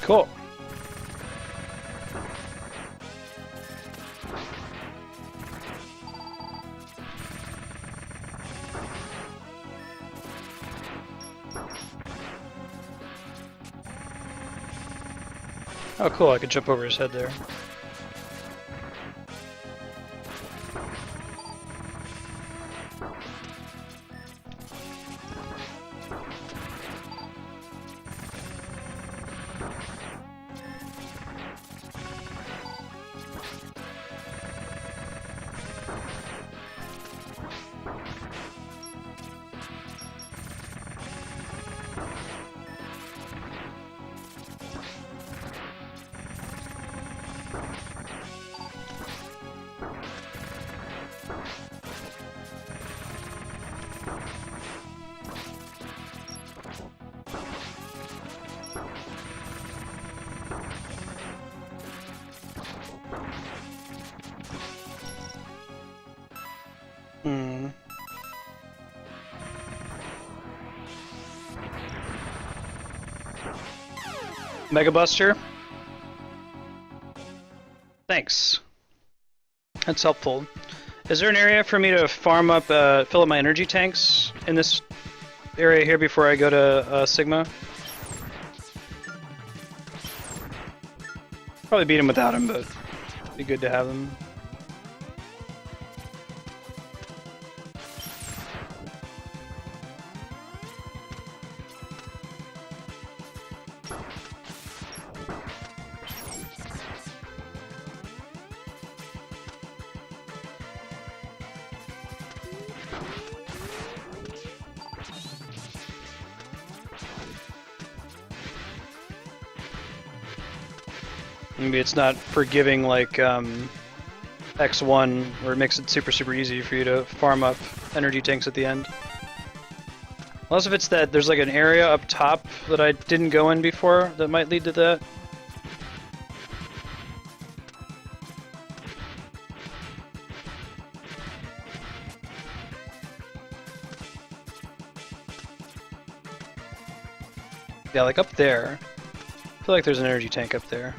Cool. Oh, cool! I could jump over his head there. Mega Buster? Thanks. That's helpful. Is there an area for me to farm up, fill up my energy tanks in this area here before I go to Sigma? Probably beat him without him, but it'd be good to have them. Maybe it's not forgiving like X1, where it makes it super easy for you to farm up energy tanks at the end. Unless if it's that there's like an area up top that I didn't go in before that might lead to that. Yeah, like up there. I feel like there's an energy tank up there.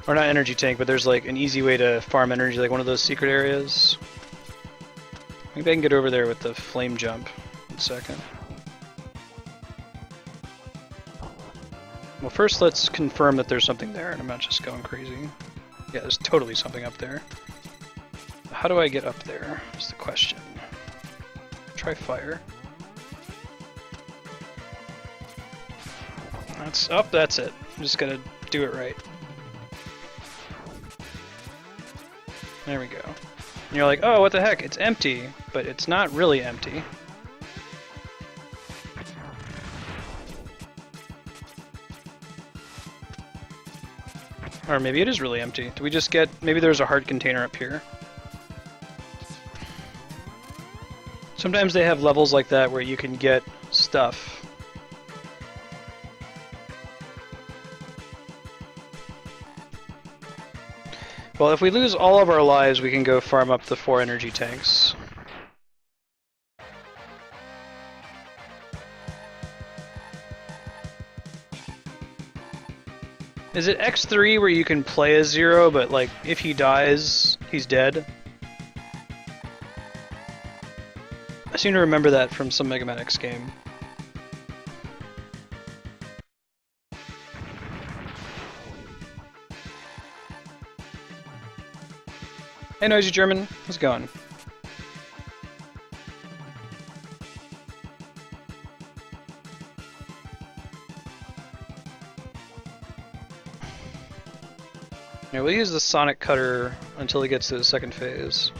Or not energy tank, but there's like an easy way to farm energy, like one of those secret areas. Maybe I can get over there with the flame jump. 1 second. Well, first let's confirm that there's something there and I'm not just going crazy. Yeah, there's totally something up there. How do I get up there is the question. Try fire. That's up, that's it. I'm just gonna do it right. There we go. And you're like, oh, what the heck, it's empty, but it's not really empty. Or maybe it is really empty. Do we just get, maybe there's a heart container up here. Sometimes they have levels like that where you can get stuff. Well, if we lose all of our lives, we can go farm up the 4 energy tanks. Is it X3 where you can play as Zero, but like if he dies, he's dead? I seem to remember that from some Mega Man X game. Hey Noisy German, how's it going? Yeah, we'll use the Sonic Cutter until he gets to the second phase.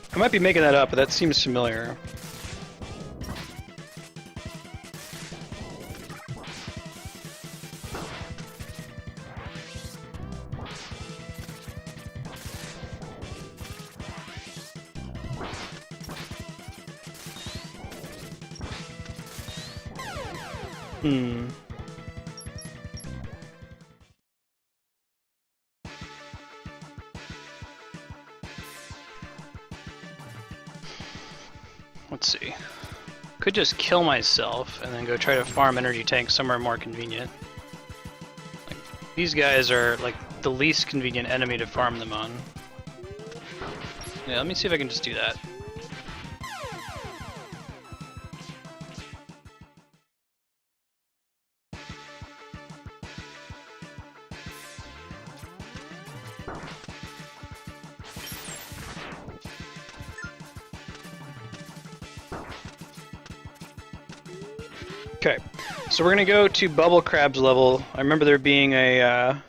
I might be making that up, but that seems familiar. Let's see. Could just kill myself and then go try to farm energy tanks somewhere more convenient. Like, these guys are like the least convenient enemy to farm them on. Yeah, let me see if I can just do that. Okay, so we're gonna go to Bubble Crab's level. I remember there being a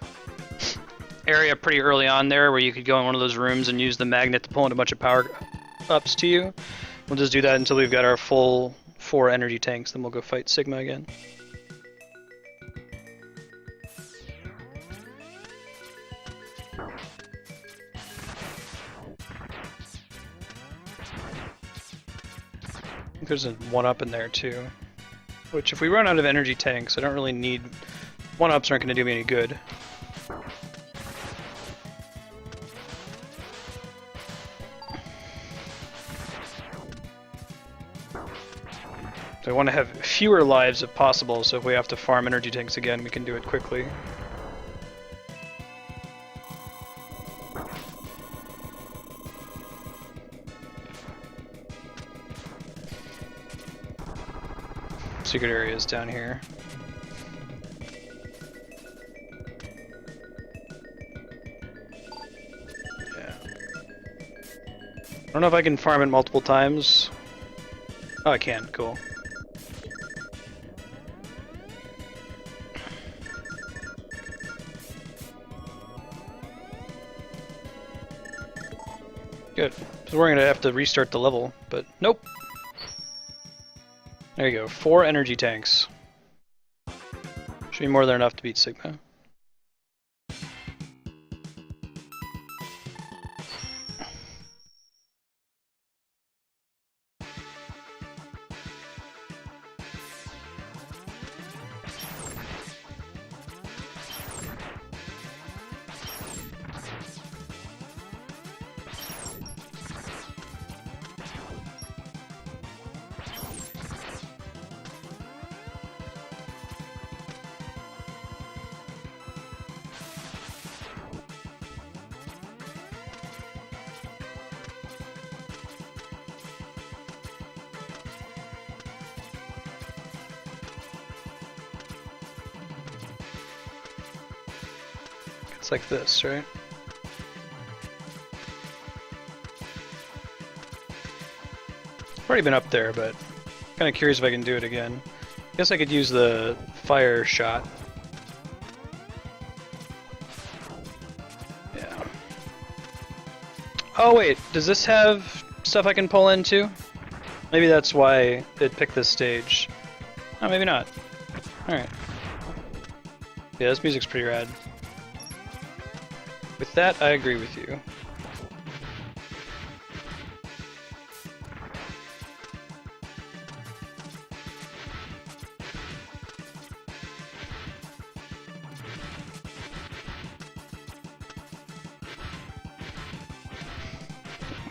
area pretty early on there where you could go in one of those rooms and use the magnet to pull in a bunch of power-ups to you. We'll just do that until we've got our full 4 energy tanks, then we'll go fight Sigma again. I think there's a 1-up in there too. Which, if we run out of energy tanks, I don't really need... 1-ups aren't going to do me any good. So I want to have fewer lives if possible, so if we have to farm energy tanks again, we can do it quickly. Secret areas down here. Yeah. I don't know if I can farm it multiple times. Oh, I can. Cool. Good. So we're gonna have to restart the level, but nope. There you go, 4 energy tanks. Should be more than enough to beat Sigma. It's like this, right? I've already been up there, but kind of curious if I can do it again. Guess I could use the fire shot. Yeah. Oh wait, does this have stuff I can pull into? Maybe that's why it picked this stage. Oh, maybe not. Alright. Yeah, this music's pretty rad. With that, I agree with you.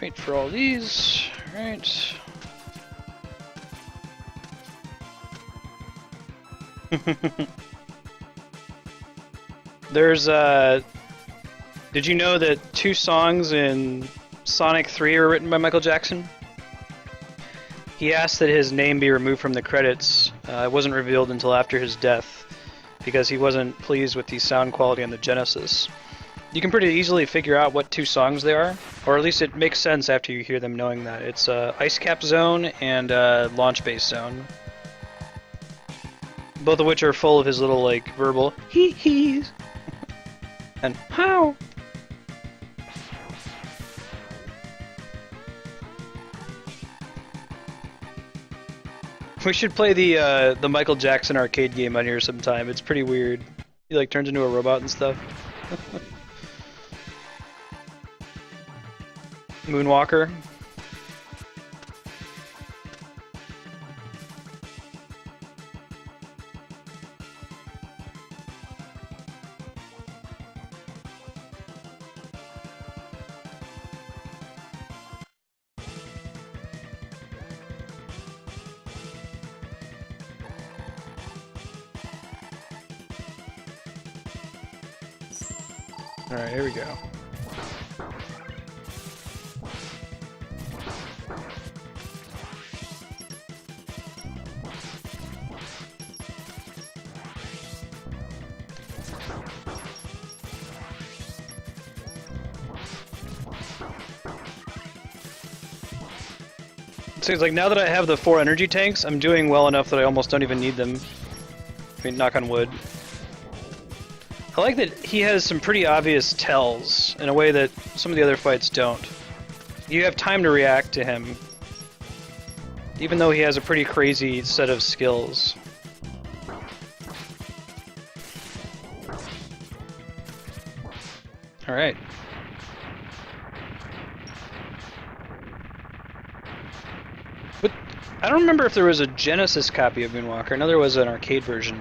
Wait for all these. Alright. There's did you know that 2 songs in Sonic 3 were written by Michael Jackson? He asked that his name be removed from the credits. It wasn't revealed until after his death because he wasn't pleased with the sound quality on the Genesis. You can pretty easily figure out what 2 songs they are, or at least it makes sense after you hear them knowing that. It's Ice Cap Zone and Launch Base Zone. Both of which are full of his little, like, verbal hee-hees and how. We should play the Michael Jackson arcade game on here sometime. It's pretty weird. He like turns into a robot and stuff. Moonwalker. Alright, here we go. So it's like now that I have the 4 energy tanks, I'm doing well enough that I almost don't even need them. I mean, knock on wood. I like that he has some pretty obvious tells in a way that some of the other fights don't. You have time to react to him, even though he has a pretty crazy set of skills. Alright. But I don't remember if there was a Genesis copy of Moonwalker. I know there was an arcade version.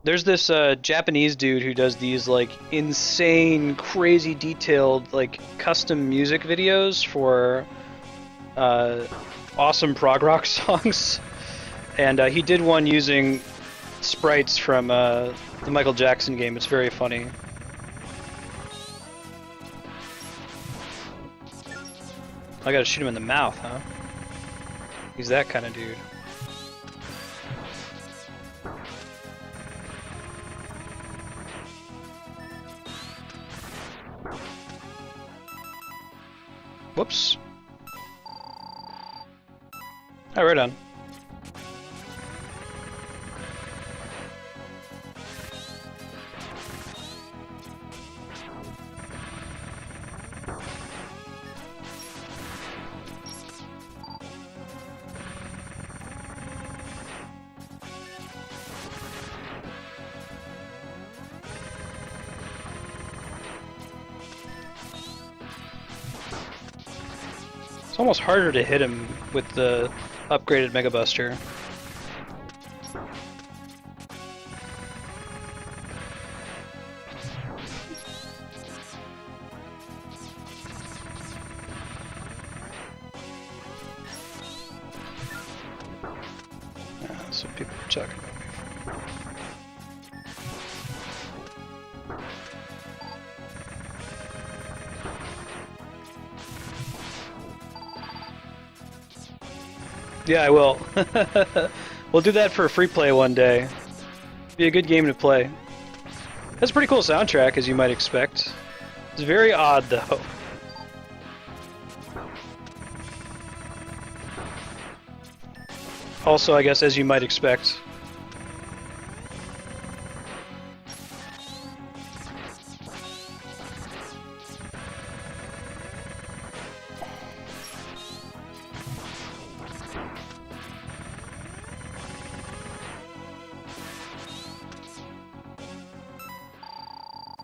There's this Japanese dude who does these like insane, crazy detailed like custom music videos for awesome prog rock songs, and he did one using sprites from the Michael Jackson game. It's very funny. I gotta shoot him in the mouth, huh? He's that kind of dude. Whoops. Oh, right on. It's almost harder to hit him with the upgraded Mega Buster. That's what people were talking about before. Yeah, I will. We'll do that for free play one day. Be a good game to play. That's a pretty cool soundtrack, as you might expect. It's very odd, though. Also, I guess, as you might expect.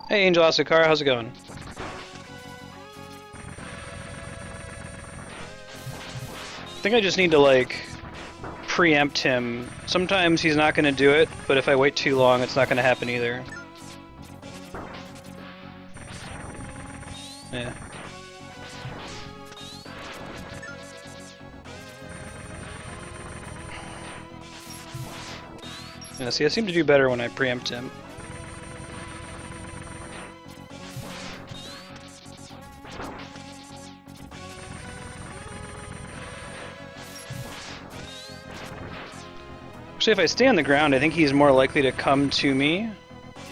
Hey, Angel Asakara, how's it going? I think I just need to, like, preempt him. Sometimes he's not going to do it, but if I wait too long, it's not going to happen either. Yeah. Yeah, see, I seem to do better when I preempt him. Actually, if I stay on the ground, I think he's more likely to come to me.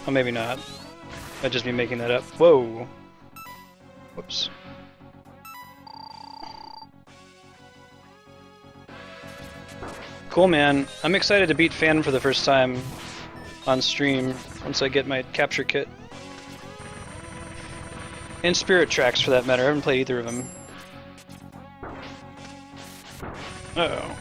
Oh, maybe not. I'd just be making that up. Whoa. Whoops. Cool, man. I'm excited to beat Fan for the first time on stream once I get my capture kit. And Spirit Tracks, for that matter. I haven't played either of them. Uh-oh.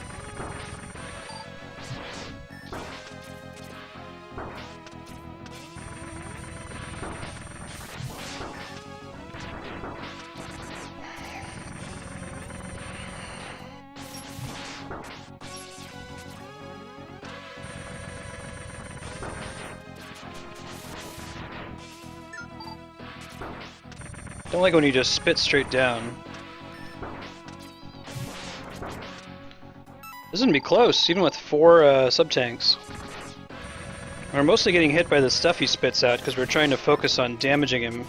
Don't like when you just spit straight down. This is gonna be close, even with 4 sub-tanks. We're mostly getting hit by the stuff he spits out because we're trying to focus on damaging him.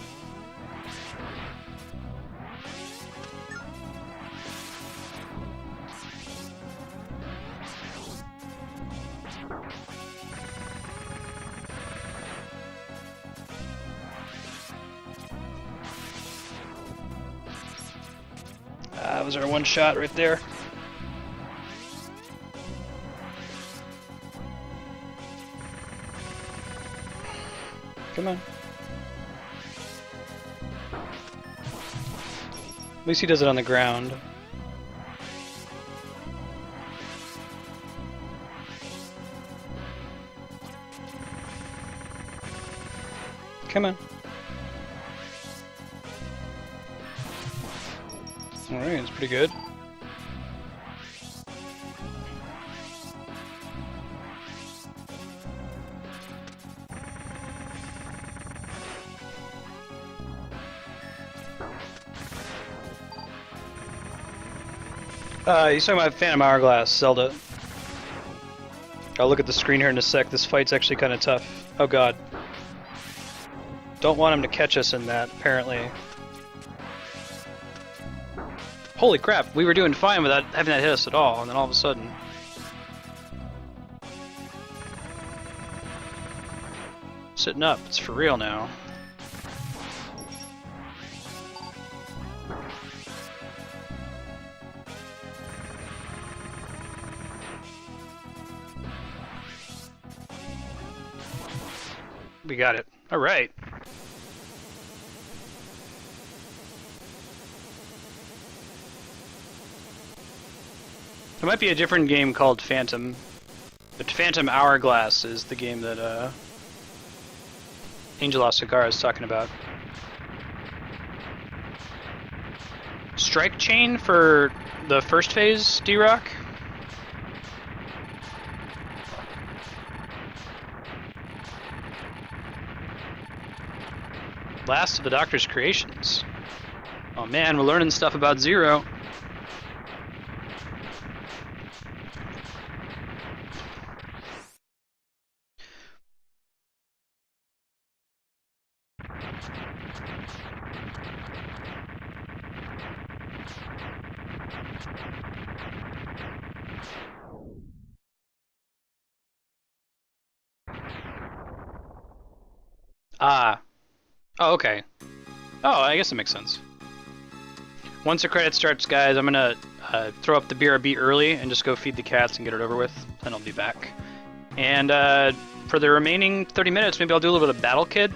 That was our one shot right there. Come on. At least he does it on the ground. Come on. Alright, that's pretty good. He's talking about Phantom Hourglass, Zelda. I'll look at the screen here in a sec. This fight's actually kind of tough. Oh god. Don't want him to catch us in that, apparently. Holy crap, we were doing fine without having that hit us at all, and then all of a sudden... Sitting up, it's for real now. We got it. Alright. There might be a different game called Phantom, but Phantom Hourglass is the game that Angel Asagara is talking about. Strike Chain for the first phase, D-Rock? Last of the Doctor's creations. Oh man, we're learning stuff about Zero. Ah. Oh, okay. Oh, I guess it makes sense. Once the credit starts, guys, I'm gonna throw up the BRB early and just go feed the cats and get it over with. Then I'll be back. And for the remaining 30 minutes, maybe I'll do a little bit of Battle Kid.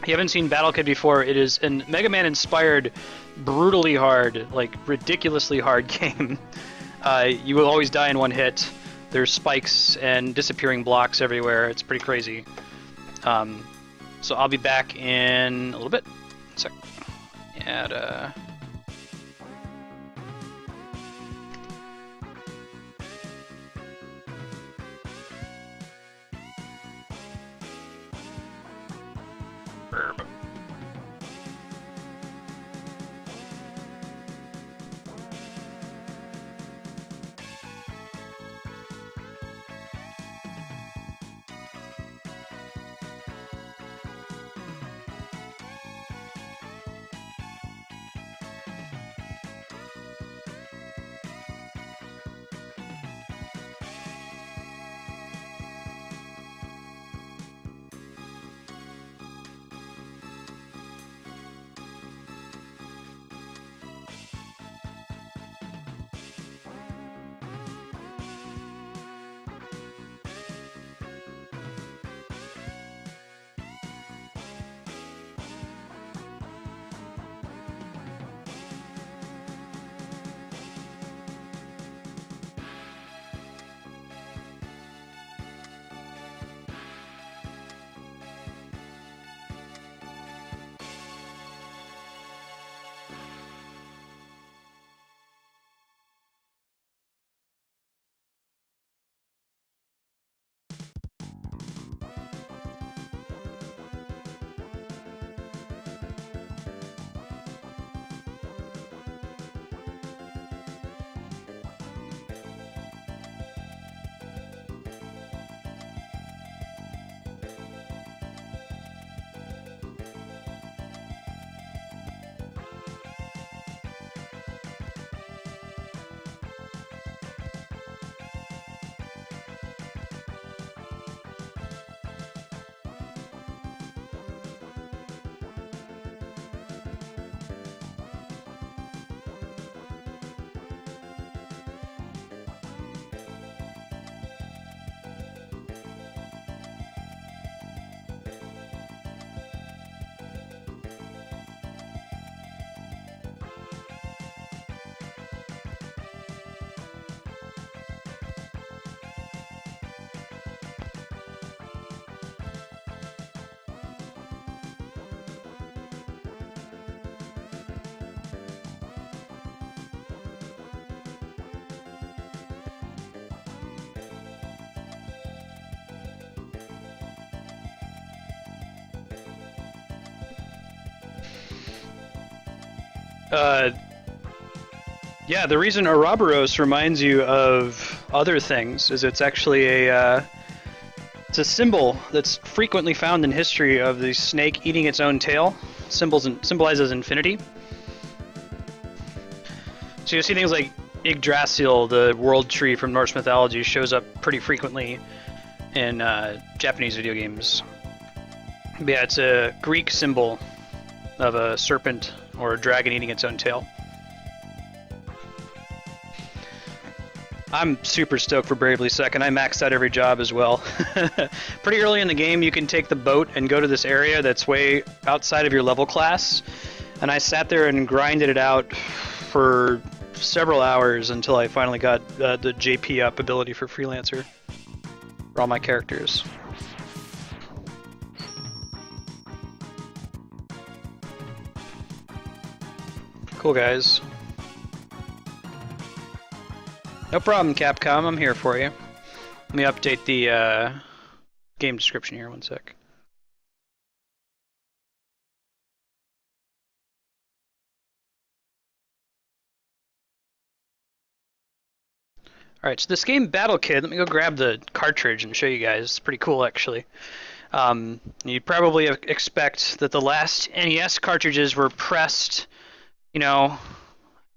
If you haven't seen Battle Kid before, it is a Mega Man inspired, brutally hard, like ridiculously hard game. You will always die in one hit. There's spikes and disappearing blocks everywhere. It's pretty crazy. So I'll be back in a little bit. Sec. And Uh, yeah, the reason Ouroboros reminds you of other things is it's actually it's a symbol that's frequently found in history of the snake eating its own tail. Symbolizes infinity. So you see things like Yggdrasil, the world tree from Norse mythology, shows up pretty frequently in Japanese video games. But yeah, it's a Greek symbol of a serpent or a dragon eating its own tail. I'm super stoked for Bravely Second. I maxed out every job as well. Pretty early in the game, you can take the boat and go to this area that's way outside of your level class. And I sat there and grinded it out for several hours until I finally got the JP up ability for Freelancer for all my characters. Cool, guys. No problem, Capcom. I'm here for you. Let me update the game description here. One sec. Alright, so this game, Battle Kid, let me go grab the cartridge and show you guys. It's pretty cool, actually. You'd probably expect that the last NES cartridges were pressed, you know,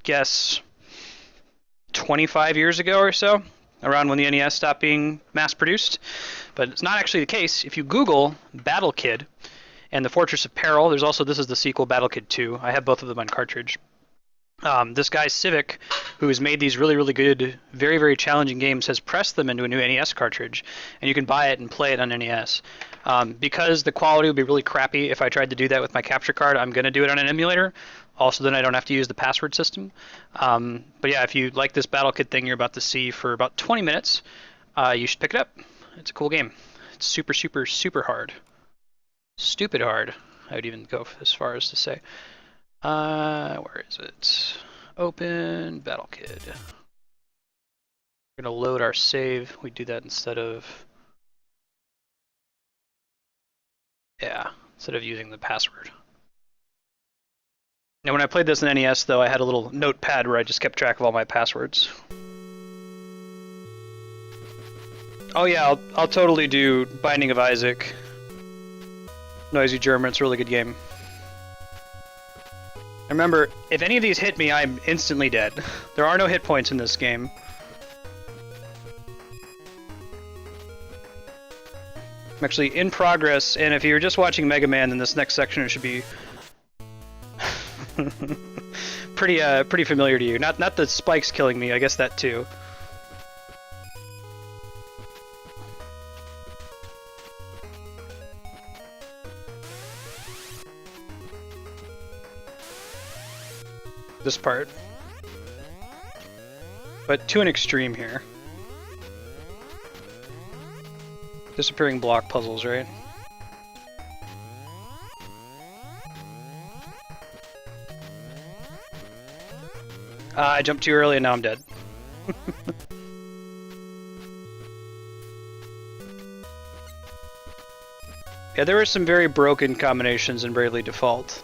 guess 25 years ago or so, around when the NES stopped being mass-produced. But it's not actually the case. If you Google Battle Kid and the Fortress of Peril, there's also, this is the sequel, Battle Kid 2. I have both of them on cartridge. This guy, Civic, who has made these really, really good, very, very challenging games, has pressed them into a new NES cartridge, and you can buy it and play it on NES. Because the quality would be really crappy if I tried to do that with my capture card, I'm going to do it on an emulator. Also, then I don't have to use the password system. But yeah, if you like this Battle Kid thing you're about to see for about 20 minutes, you should pick it up. It's a cool game. It's super, super, super hard. Stupid hard, I would even go as far as to say. Where is it? Open Battle Kid. We're gonna load our save. We do that instead of using the password. Now, when I played this in NES, though, I had a little notepad where I just kept track of all my passwords. Oh yeah, I'll totally do Binding of Isaac. Noisy German. It's a really good game. Remember, if any of these hit me, I'm instantly dead. There are no hit points in this game. I'm actually in progress, and if you're just watching Mega Man, then this next section should be pretty familiar to you. Not the spikes killing me, I guess that too. This part. But to an extreme here. Disappearing block puzzles, right? I jumped too early and now I'm dead. Yeah, there were some very broken combinations in Bravely Default.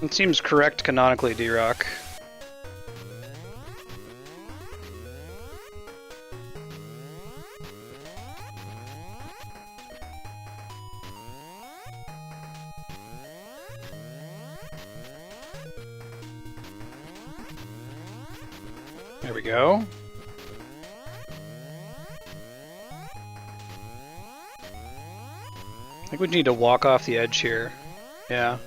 It seems correct canonically, D-Rock. There we go. I think we need to walk off the edge here. Yeah.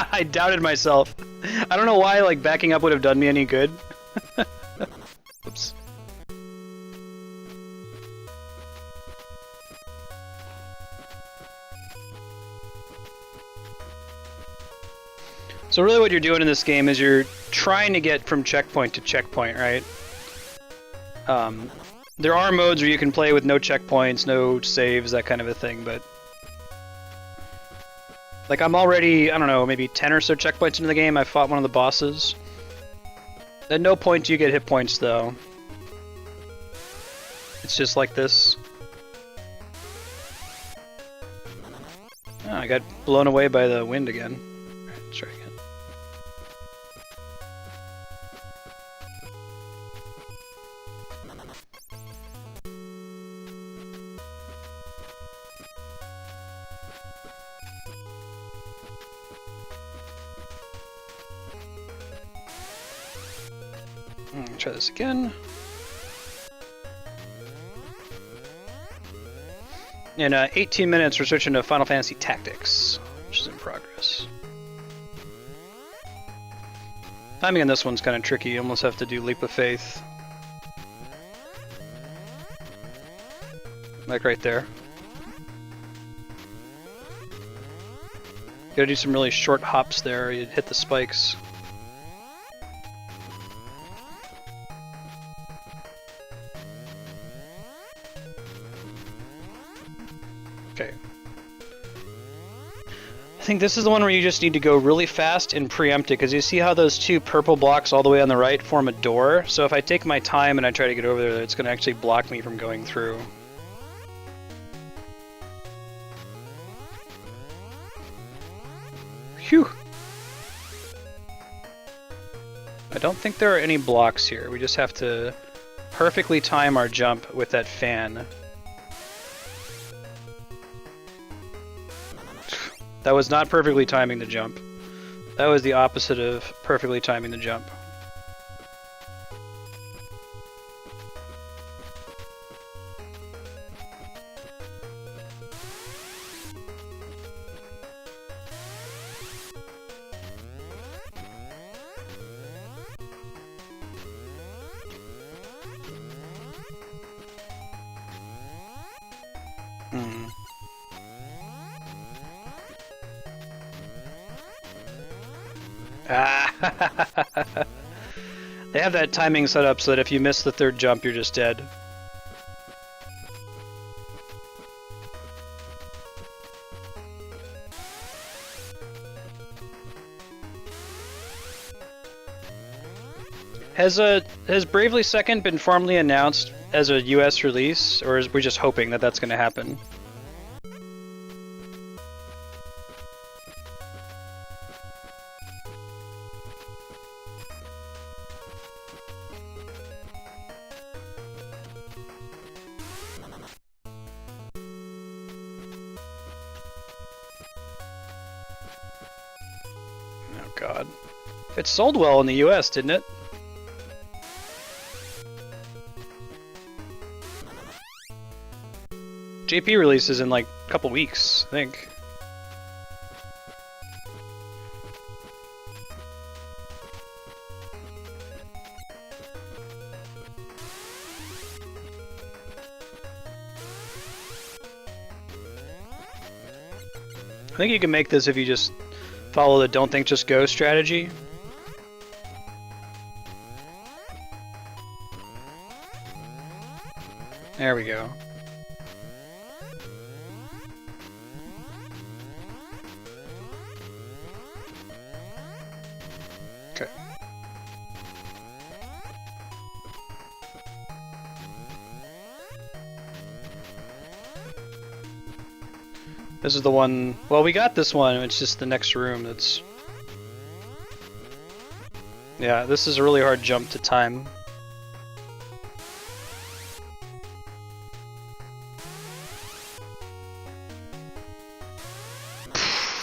I doubted myself. I don't know why, like, backing up would have done me any good. Oops. So really what you're doing in this game is you're trying to get from checkpoint to checkpoint, right? There are modes where you can play with no checkpoints, no saves, that kind of a thing, but... Like, I'm already, I don't know, maybe 10 or so checkpoints into the game. I fought one of the bosses. At no point do you get hit points, though. It's just like this. Oh, I got blown away by the wind again. Alright, let's try again. Try this again. In 18 minutes, we're switching to Final Fantasy Tactics, which is in progress. Timing on this one's kind of tricky. You almost have to do Leap of Faith. Like right there. You gotta do some really short hops there, you hit the spikes. Okay. I think this is the one where you just need to go really fast and preempt it, because you see how those two purple blocks all the way on the right form a door? So if I take my time and I try to get over there, it's going to actually block me from going through. Phew! I don't think there are any blocks here. We just have to perfectly time our jump with that fan. That was not perfectly timing the jump. That was the opposite of perfectly timing the jump. They have that timing set up so that if you miss the third jump, you're just dead. Has Bravely Second been formally announced as a US release, or is we just hoping that that's going to happen? Oh god. It sold well in the US, didn't it? JP releases in like a couple weeks, I think. I think you can make this if you just follow the don't think just go strategy. There we go. Okay. This is the one, well, we got this one, it's just the next room that's... Yeah, this is a really hard jump to time.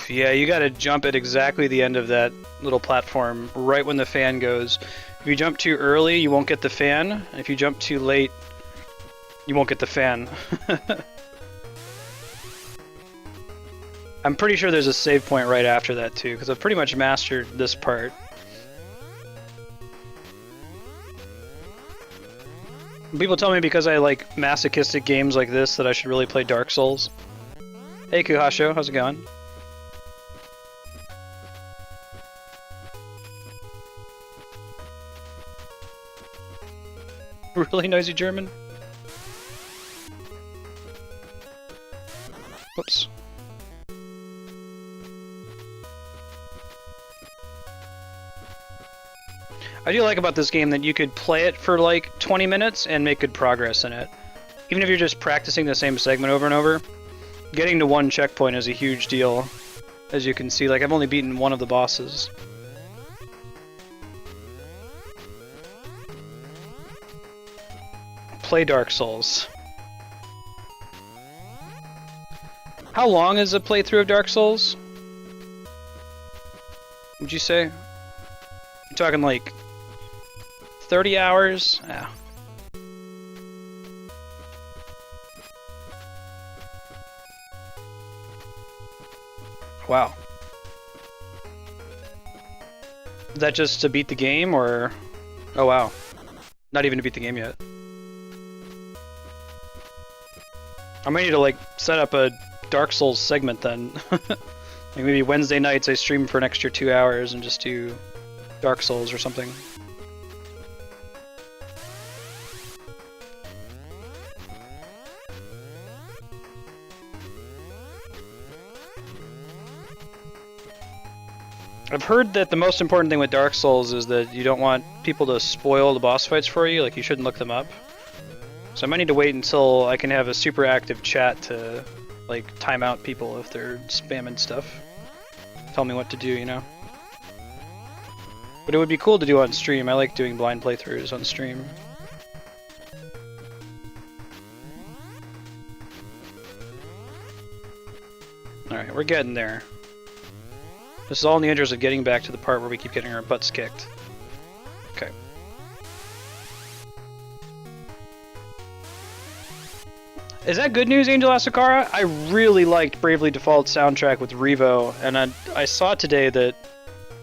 Yeah, you gotta jump at exactly the end of that little platform, right when the fan goes. If you jump too early, you won't get the fan. And if you jump too late, you won't get the fan. I'm pretty sure there's a save point right after that too, because I've pretty much mastered this part. People tell me because I like masochistic games like this that I should really play Dark Souls. Hey Kuhasho, how's it going? Really noisy German? Whoops. I do like about this game that you could play it for like 20 minutes and make good progress in it. Even if you're just practicing the same segment over and over, getting to one checkpoint is a huge deal. As you can see, like I've only beaten one of the bosses. Play Dark Souls. How long is a playthrough of Dark Souls? Would you say? You're talking like 30 hours? Yeah. Wow. Is that just to beat the game, or... Oh wow. Not even to beat the game yet. I might need to like set up a Dark Souls segment then. Like maybe Wednesday nights I stream for an extra 2 hours and just do Dark Souls or something. I've heard that the most important thing with Dark Souls is that you don't want people to spoil the boss fights for you, like you shouldn't look them up. So I might need to wait until I can have a super active chat to like time out people if they're spamming stuff. Tell me what to do, you know? But it would be cool to do on stream. I like doing blind playthroughs on stream. Alright, we're getting there. This is all in the interest of getting back to the part where we keep getting our butts kicked. Okay. Is that good news, Angel Asakara? I really liked Bravely Default's soundtrack with Revo, and I saw today that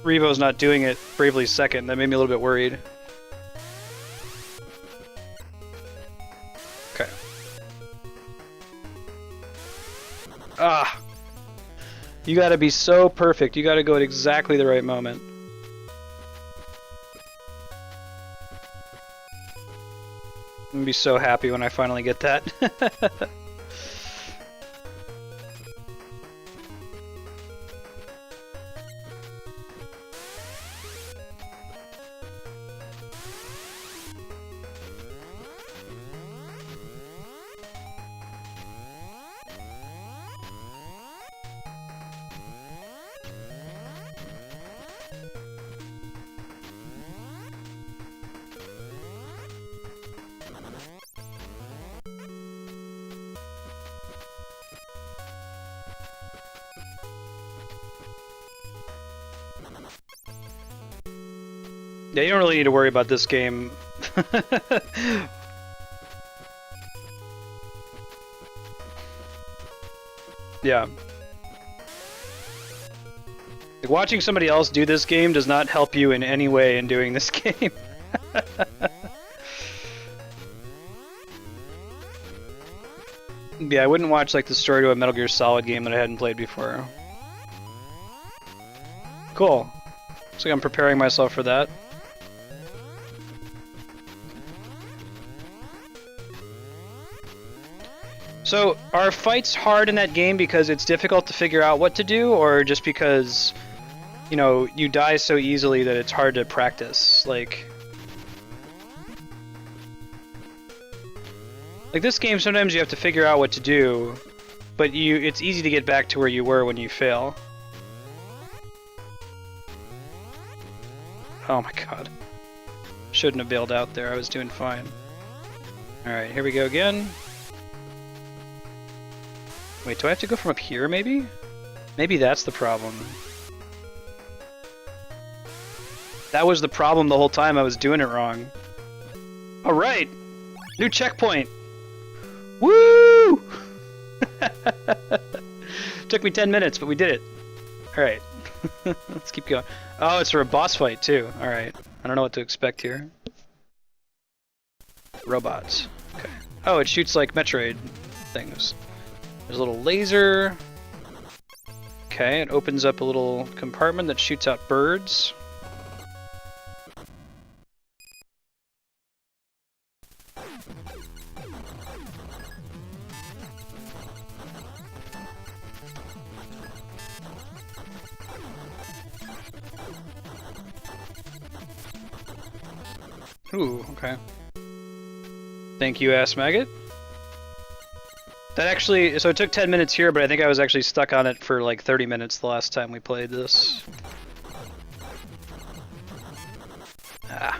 Revo's not doing it Bravely's second. That made me a little bit worried. Okay. Ah! You gotta be so perfect. You gotta go at exactly the right moment. I'm gonna be so happy when I finally get that. Yeah, you don't really need to worry about this game. Yeah. Like, watching somebody else do this game does not help you in any way in doing this game. Yeah, I wouldn't watch like the story to a Metal Gear Solid game that I hadn't played before. Cool. Looks like I'm preparing myself for that. So, are fights hard in that game because it's difficult to figure out what to do, or just because, you know, you die so easily that it's hard to practice? Like this game, sometimes you have to figure out what to do, but it's easy to get back to where you were when you fail. Oh my god. Shouldn't have bailed out there, I was doing fine. Alright, here we go again. Wait, do I have to go from up here, maybe? Maybe that's the problem. That was the problem the whole time, I was doing it wrong. Alright! New checkpoint! Woo! Took me 10 minutes, but we did it. Alright. Let's keep going. Oh, it's for a boss fight, too. Alright. I don't know what to expect here. Robots. Okay. Oh, it shoots like Metroid things. There's a little laser. Okay, it opens up a little compartment that shoots out birds. Ooh, okay. Thank you, Ass Maggot. That actually, so it took 10 minutes here, but I think I was actually stuck on it for like 30 minutes the last time we played this. Ah.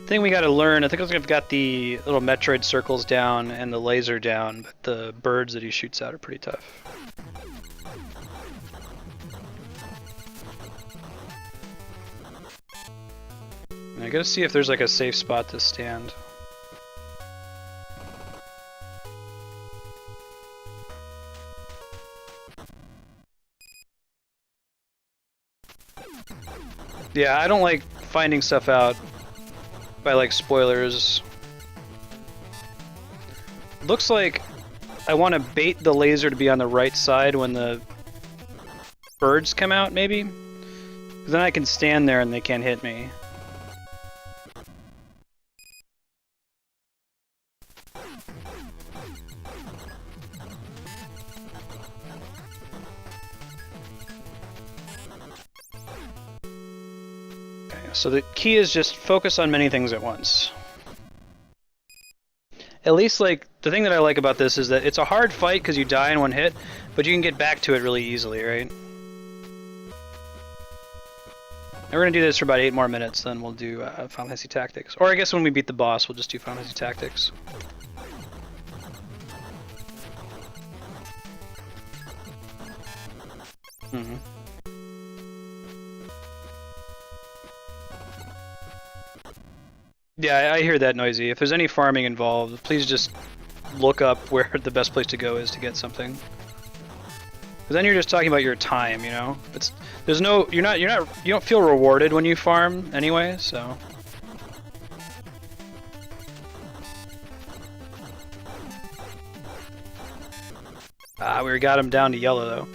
Thing we gotta learn, I think I've got the little Metroid circles down and the laser down, but the birds that he shoots out are pretty tough. And I gotta see if there's like a safe spot to stand. Yeah, I don't like finding stuff out by like spoilers. Looks like I want to bait the laser to be on the right side when the birds come out, maybe? 'Cause then I can stand there and they can't hit me. So the key is just focus on many things at once. At least, like, the thing that I like about this is that it's a hard fight because you die in one hit, but you can get back to it really easily, right? And we're gonna do this for about 8 more minutes, then we'll do Final Fantasy Tactics. Or I guess when we beat the boss, we'll just do Final Fantasy Tactics. Mm-hmm. Yeah, I hear that noisy. If there's any farming involved, please just look up where the best place to go is to get something. Because then you're just talking about your time, you know. You don't feel rewarded when you farm anyway, so. Ah, we got him down to yellow though.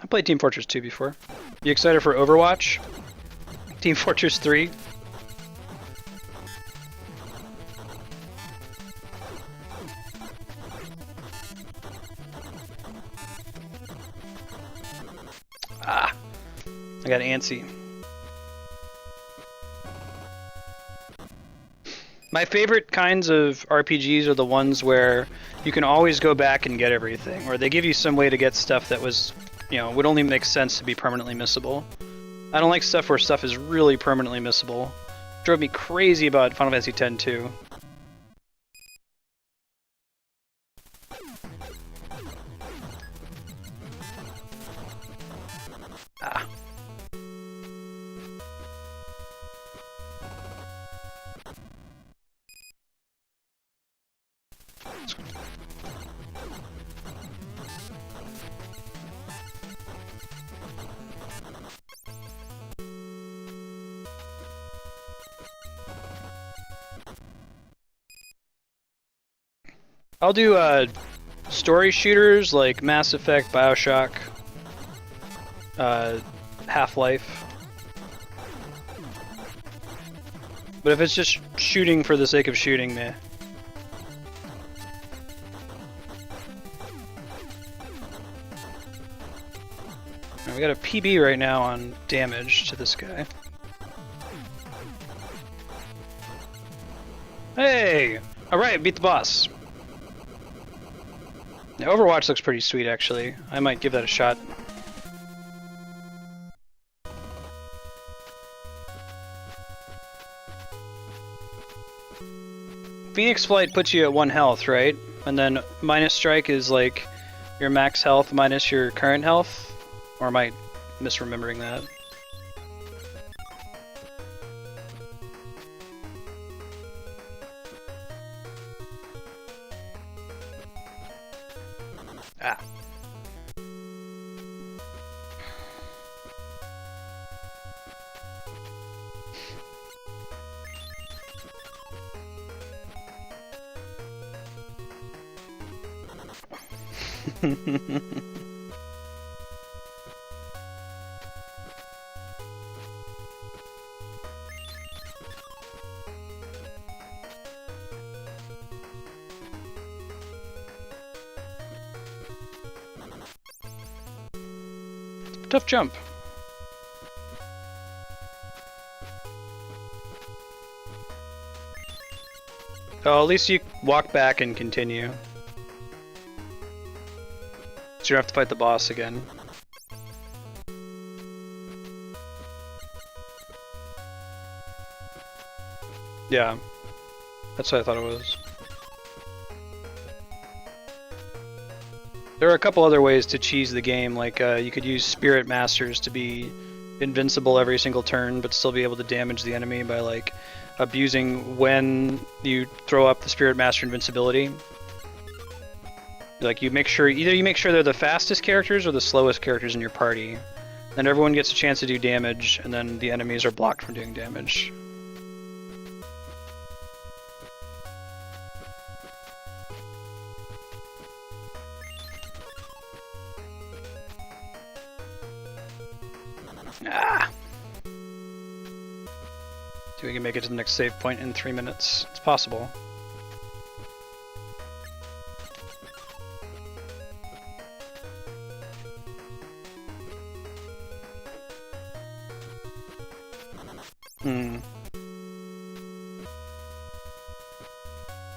I played Team Fortress 2 before. You excited for Overwatch? Team Fortress 3? Ah, I got antsy. My favorite kinds of RPGs are the ones where you can always go back and get everything, or they give you some way to get stuff that was, you know, would only make sense to be permanently missable. I don't like stuff where stuff is really permanently missable. Drove me crazy about Final Fantasy X too. Ah. I'll do story shooters like Mass Effect, BioShock, Half-Life. But if it's just shooting for the sake of shooting, meh. We got a PB right now on damage to this guy. Hey! Alright, beat the boss. Now, Overwatch looks pretty sweet, actually. I might give that a shot. Phoenix Flight puts you at 1 health, right? And then minus strike is like your max health minus your current health? Or am I misremembering that? Ah. tough jump. Oh, at least you walk back and continue. So you don't have to fight the boss again. Yeah, that's what I thought it was. There are a couple other ways to cheese the game, like you could use Spirit Masters to be invincible every single turn, but still be able to damage the enemy by like abusing when you throw up the Spirit Master invincibility. Like you make sure, either you make sure they're the fastest characters or the slowest characters in your party. Then everyone gets a chance to do damage, and then the enemies are blocked from doing damage. Ah! See if we can make it to the next save point in 3 minutes. It's possible.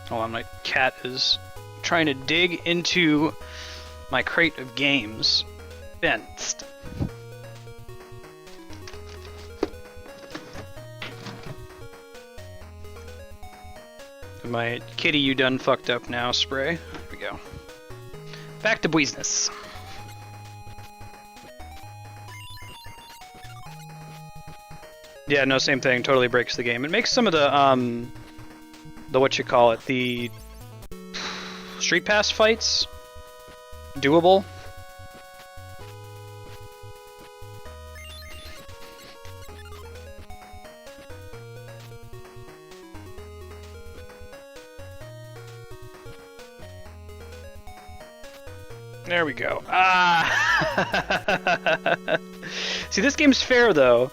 Hold on, my cat is trying to dig into my crate of games. Fenced. My kitty you done fucked up now spray. There we go. Back to business. Yeah, no, same thing. Totally breaks the game. It makes some of the what you call it, the street pass fights doable. There we go. Ah! See, this game's fair, though.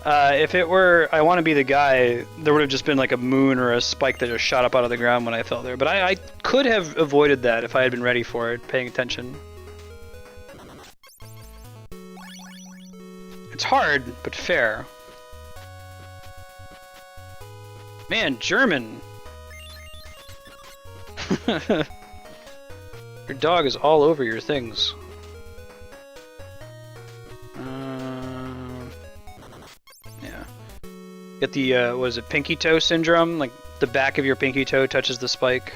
If it were I Want to Be the Guy, there would have just been like a moon or a spike that just shot up out of the ground when I fell there. But I could have avoided that if I had been ready for it, paying attention. It's hard, but fair. Man, German! Your dog is all over your things. Yeah. Get the, what is it, pinky toe syndrome? Like, the back of your pinky toe touches the spike.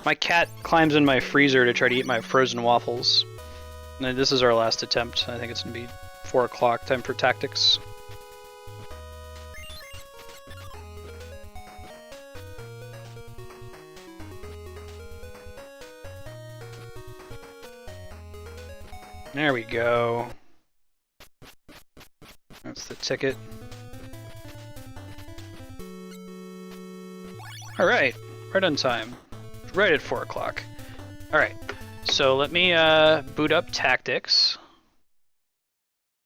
My cat climbs in my freezer to try to eat my frozen waffles. And this is our last attempt. I think it's gonna be 4 o'clock, time for tactics. There we go. That's the ticket. Alright, right on time. Right at 4 o'clock. Alright, so let me boot up tactics.